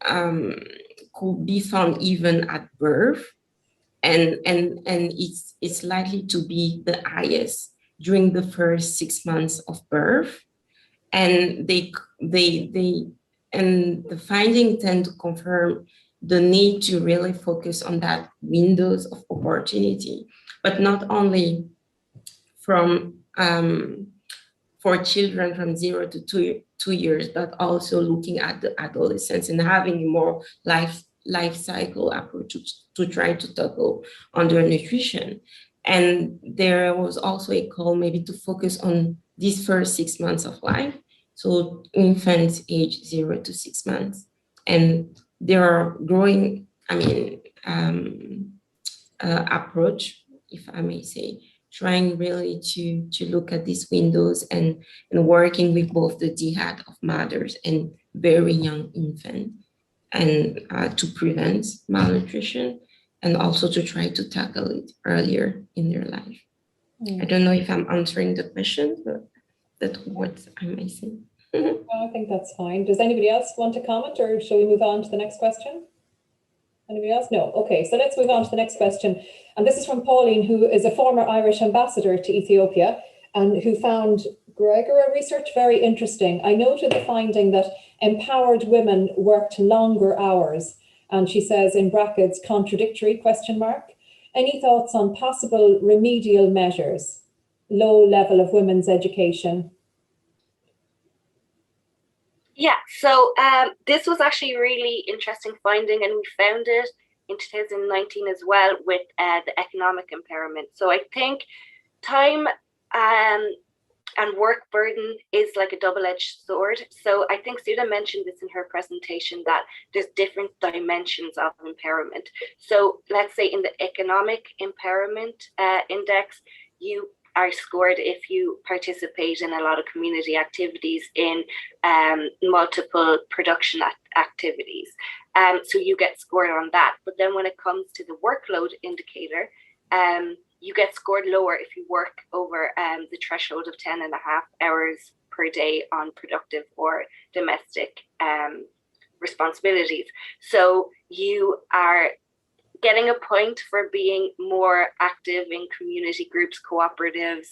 could be found even at birth, and it's likely to be the highest during the first 6 months of birth, and the findings tend to confirm the need to really focus on that windows of opportunity, but not only from for children from 0 to 2 years, but also looking at the adolescents and having a more life cycle approach to try to tackle undernutrition. And there was also a call maybe to focus on these first 6 months of life, so infants age 0 to 6 months. And there are growing, approach, if I may say, trying really to look at these windows and working with both the jihad of mothers and very young infants, and to prevent malnutrition and also to try to tackle it earlier in their life. I don't know if I'm answering the question, but that's what I may say. Well, I think that's fine. Does anybody else want to comment, or shall we move on to the next question? Anybody else? No. Okay, so let's move on to the next question. And this is from Pauline, who is a former Irish ambassador to Ethiopia and who found Gregor research very interesting. I noted the finding that empowered women worked longer hours. And she says in brackets, contradictory ? Any thoughts on possible remedial measures? Low level of women's education. Yeah, so this was actually a really interesting finding, and we found it in 2019 as well with the economic impairment. So I think time and work burden is like a double-edged sword. So I think Sudha mentioned this in her presentation, that there's different dimensions of impairment. So let's say in the economic impairment index, you are scored if you participate in a lot of community activities in multiple production activities. So you get scored on that. But then when it comes to the workload indicator, you get scored lower if you work over the threshold of 10.5 hours per day on productive or domestic responsibilities. So you are getting a point for being more active in community groups, cooperatives,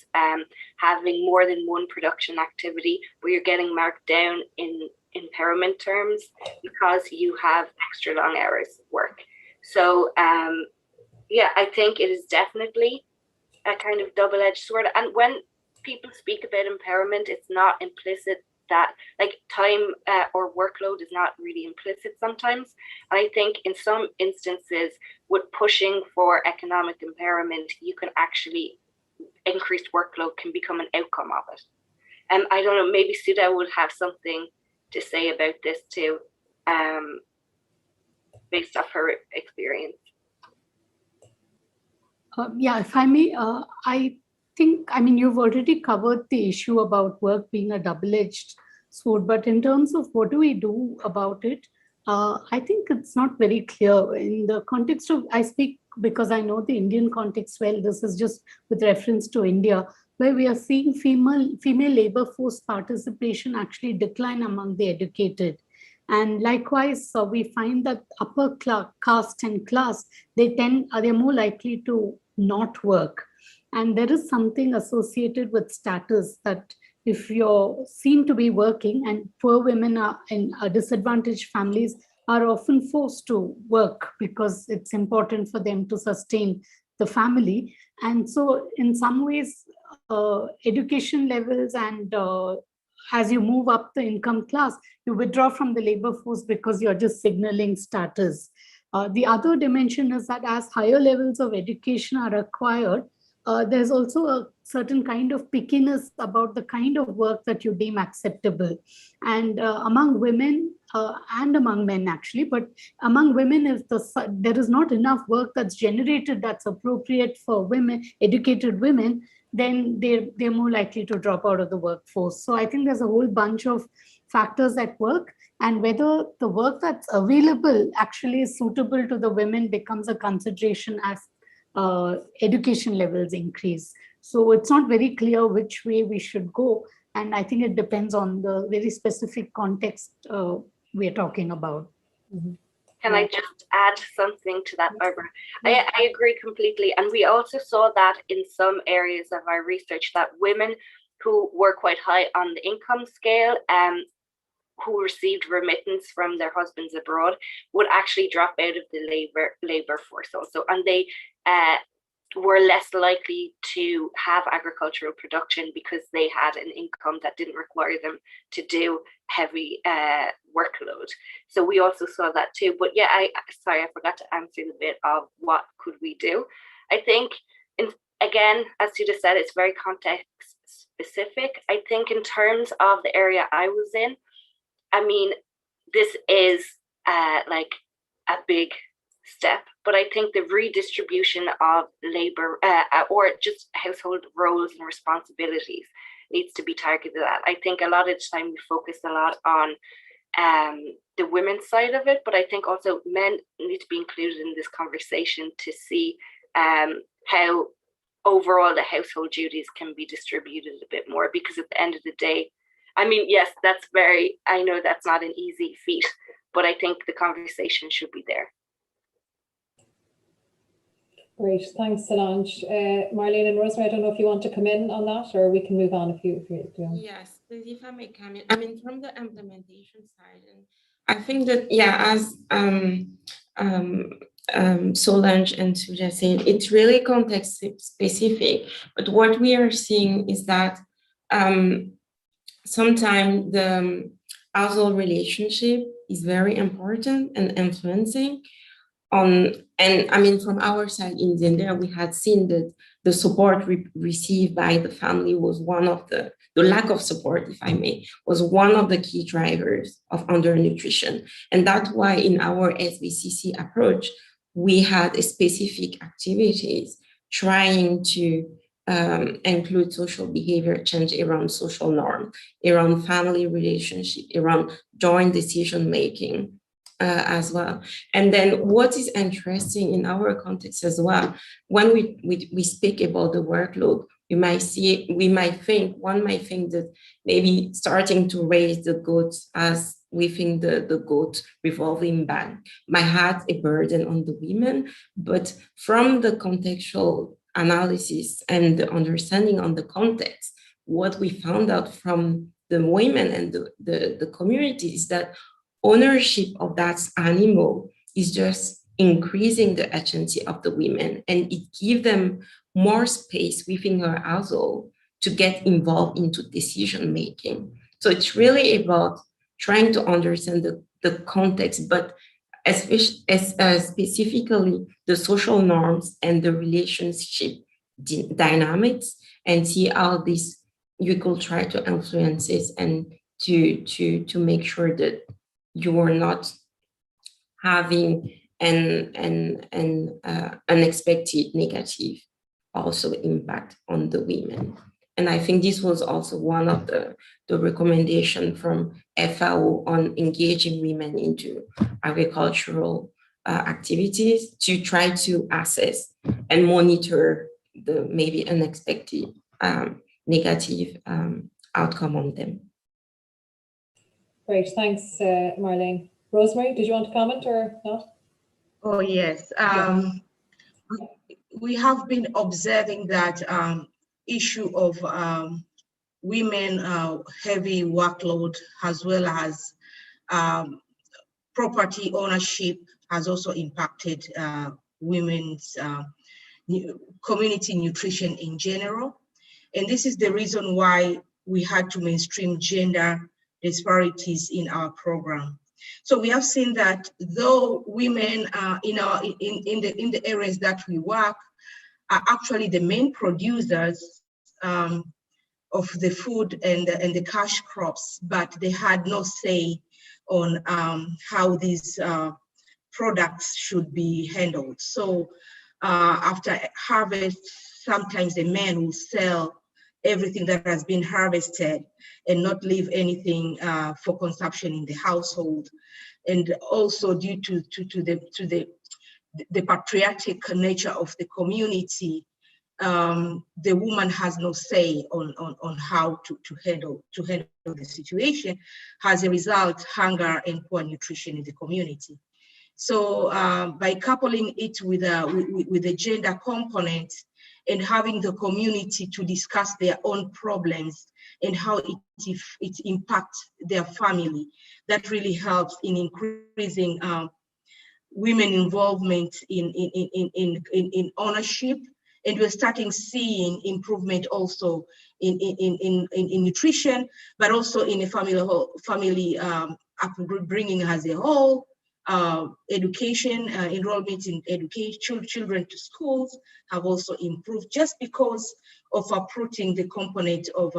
having more than one production activity, where you're getting marked down in empowerment terms because you have extra long hours of work. So yeah, I think it is definitely a kind of double-edged sword. And when people speak about empowerment, it's not implicit that like time or workload is not really implicit sometimes. And I think in some instances with pushing for economic empowerment, you can actually, increased workload can become an outcome of it. And I don't know, maybe Sudha would have something to say about this too, based off her experience. Yeah, if I may, I think, I mean, you've already covered the issue about work being a double-edged sword, but in terms of what do we do about it, I think it's not very clear in the context of, I speak because I know the Indian context well, this is just with reference to India, where we are seeing female labor force participation actually decline among the educated. And likewise, we find that upper caste and class, they're more likely to not work. And there is something associated with status that if you're seen to be working, and poor women are in disadvantaged families are often forced to work because it's important for them to sustain the family. And so in some ways, education levels and as you move up the income class, you withdraw from the labor force because you're just signaling status. The other dimension is that as higher levels of education are acquired, there's also a certain kind of pickiness about the kind of work that you deem acceptable. And among women and among men actually, but among women, if there is not enough work that's generated that's appropriate for women, educated women, then they're more likely to drop out of the workforce. So I think there's a whole bunch of factors at work, and whether the work that's available actually is suitable to the women becomes a consideration as education levels increase. So it's not very clear which way we should go. And I think it depends on the very specific context we're talking about. Mm-hmm. Can I just add something to that, Barbara? I agree completely. And we also saw that in some areas of our research that women who were quite high on the income scale, who received remittance from their husbands abroad, would actually drop out of the labor force also. And they were less likely to have agricultural production because they had an income that didn't require them to do heavy workload. So we also saw that too. But yeah, sorry, I forgot to answer the bit of what could we do. I think, again, as Sudha said, it's very context specific. I think in terms of the area I was in, I mean, this is like a big step, but I think the redistribution of labor or just household roles and responsibilities needs to be targeted at. I think a lot of the time we focus a lot on the women's side of it, but I think also men need to be included in this conversation to see how overall the household duties can be distributed a bit more, because at the end of the day, I mean, yes, I know that's not an easy feat, but I think the conversation should be there. Great, thanks, Solange. Marlene and Rosemary, I don't know if you want to come in on that, or we can move on if you do. Yes, if I may come in. I mean, from the implementation side, and I think that, yeah, as Solange and Sudha said, it's really context specific. But what we are seeing is that sometimes the household relationship is very important and influencing on, and I mean, from our side in Zender, we had seen that the support received by the family was one of the lack of support, if I may, was one of the key drivers of undernutrition. And that's why in our SBCC approach, we had specific activities trying to include social behavior change around social norm, around family relationship, around joint decision making, as well. And then what is interesting in our context as well, when we speak about the workload, one might think that maybe starting to raise the goats as we think the goat revolving bank might have a burden on the women, but from the contextual analysis and the understanding on the context, what we found out from the women and the community is that ownership of that animal is just increasing the agency of the women, and it gives them more space within her household to get involved into decision making. So it's really about trying to understand the context, but specifically the social norms and the relationship dynamics, and see how this you could try to influence it and to make sure that you are not having an unexpected negative also impact on the women. And I think this was also one of the recommendation from FAO on engaging women into agricultural activities, to try to assess and monitor the maybe unexpected negative outcome on them. Great, thanks, Marlene. Rosemary, did you want to comment or not? Oh, yes. We have been observing that issue of women heavy workload, as well as property ownership, has also impacted women's community nutrition in general. And this is the reason why we had to mainstream gender disparities in our program. So we have seen that though women in the areas that we work are actually the main producers of the food and the cash crops, but they had no say on how these products should be handled. So after harvest, sometimes the men will sell everything that has been harvested and not leave anything for consumption in the household. And also due to the patriarchal nature of the community, the woman has no say on how to handle the situation. As a result, hunger and poor nutrition in the community. So by coupling it with the gender component and having the community to discuss their own problems and how it impacts their family, that really helps in increasing women involvement in ownership. And we're starting seeing improvement also in nutrition, but also in the family upbringing as a whole. Education, enrollment in education, children to schools have also improved just because of uprooting the component of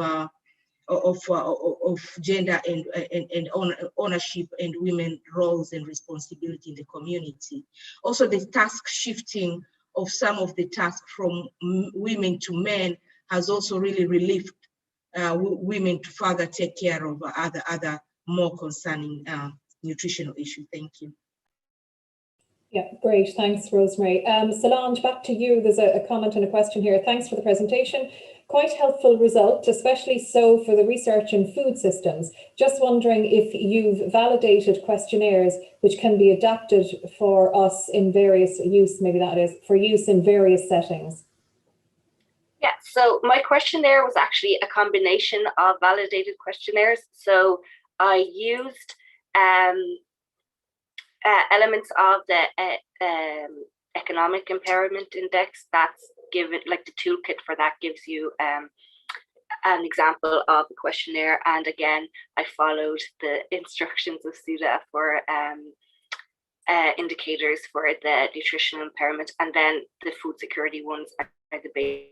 gender and ownership and women roles and responsibility in the community. Also, the task shifting of some of the tasks from women to men has also really relieved women to further take care of other more concerning nutritional issue. Thank you. Yeah, great. Thanks, Rosemary. Solange, back to you. There's a comment and a question here. Thanks for the presentation. Quite helpful result, especially so for the research in food systems. Just wondering if you've validated questionnaires which can be adapted for us in various use, maybe that is, for use in various settings. Yeah, so my questionnaire was actually a combination of validated questionnaires. So I used elements of the economic empowerment index. That's given, like the toolkit for that gives you an example of the questionnaire. And again, I followed the instructions of SUDA for indicators for the nutritional empowerment, and then the food security ones are the base.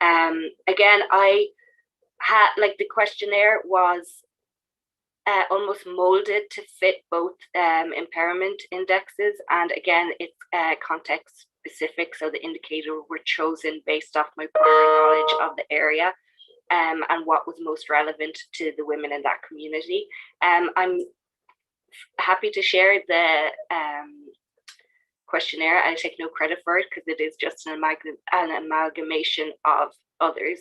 Again, I had, like, the questionnaire was almost molded to fit both empowerment indexes, and again, it's context specific, so the indicators were chosen based off my prior knowledge of the area and what was most relevant to the women in that community. I'm happy to share the questionnaire. I take no credit for it because it is just an amalgamation of others'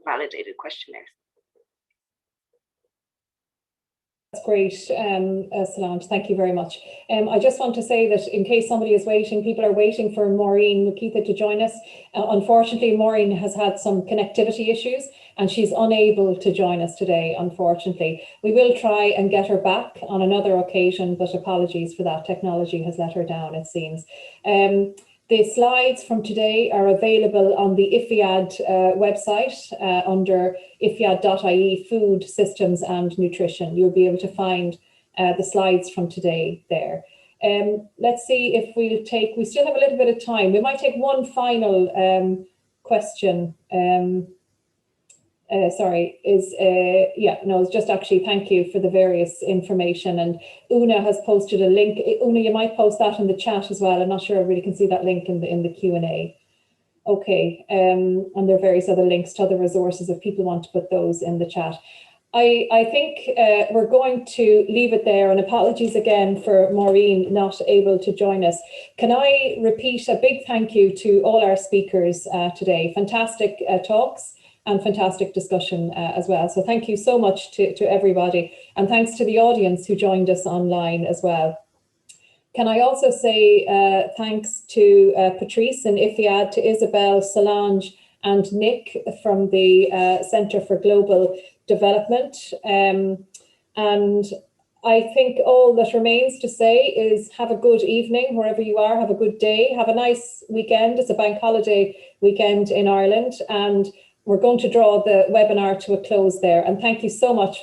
validated questionnaires. That's great, Solange. Thank you very much. I just want to say that in case somebody is waiting, people are waiting for Maureen Mukitha to join us. Unfortunately, Maureen has had some connectivity issues and she's unable to join us today, unfortunately. We will try and get her back on another occasion, but apologies for that. Technology has let her down, it seems. The slides from today are available on the IFIAD website under ifiad.ie Food Systems and Nutrition. You'll be able to find the slides from today there. Let's see if we still have a little bit of time. We might take one final question. It's just actually thank you for the various information, and Una has posted a link. Una, you might post that in the chat as well. I'm not sure everybody can see that link in the Q&A. Okay, and there are various other links to other resources if people want to put those in the chat. I think we're going to leave it there, and apologies again for Maureen not able to join us. Can I repeat a big thank you to all our speakers today? Fantastic talks and fantastic discussion as well. So thank you so much to everybody, and thanks to the audience who joined us online as well. Can I also say thanks to Patrice and IFIAD, to Isabel, Solange and Nick from the Centre for Global Development. And I think all that remains to say is have a good evening wherever you are, have a good day, have a nice weekend. It's a bank holiday weekend in Ireland, and we're going to draw the webinar to a close there. And thank you so much for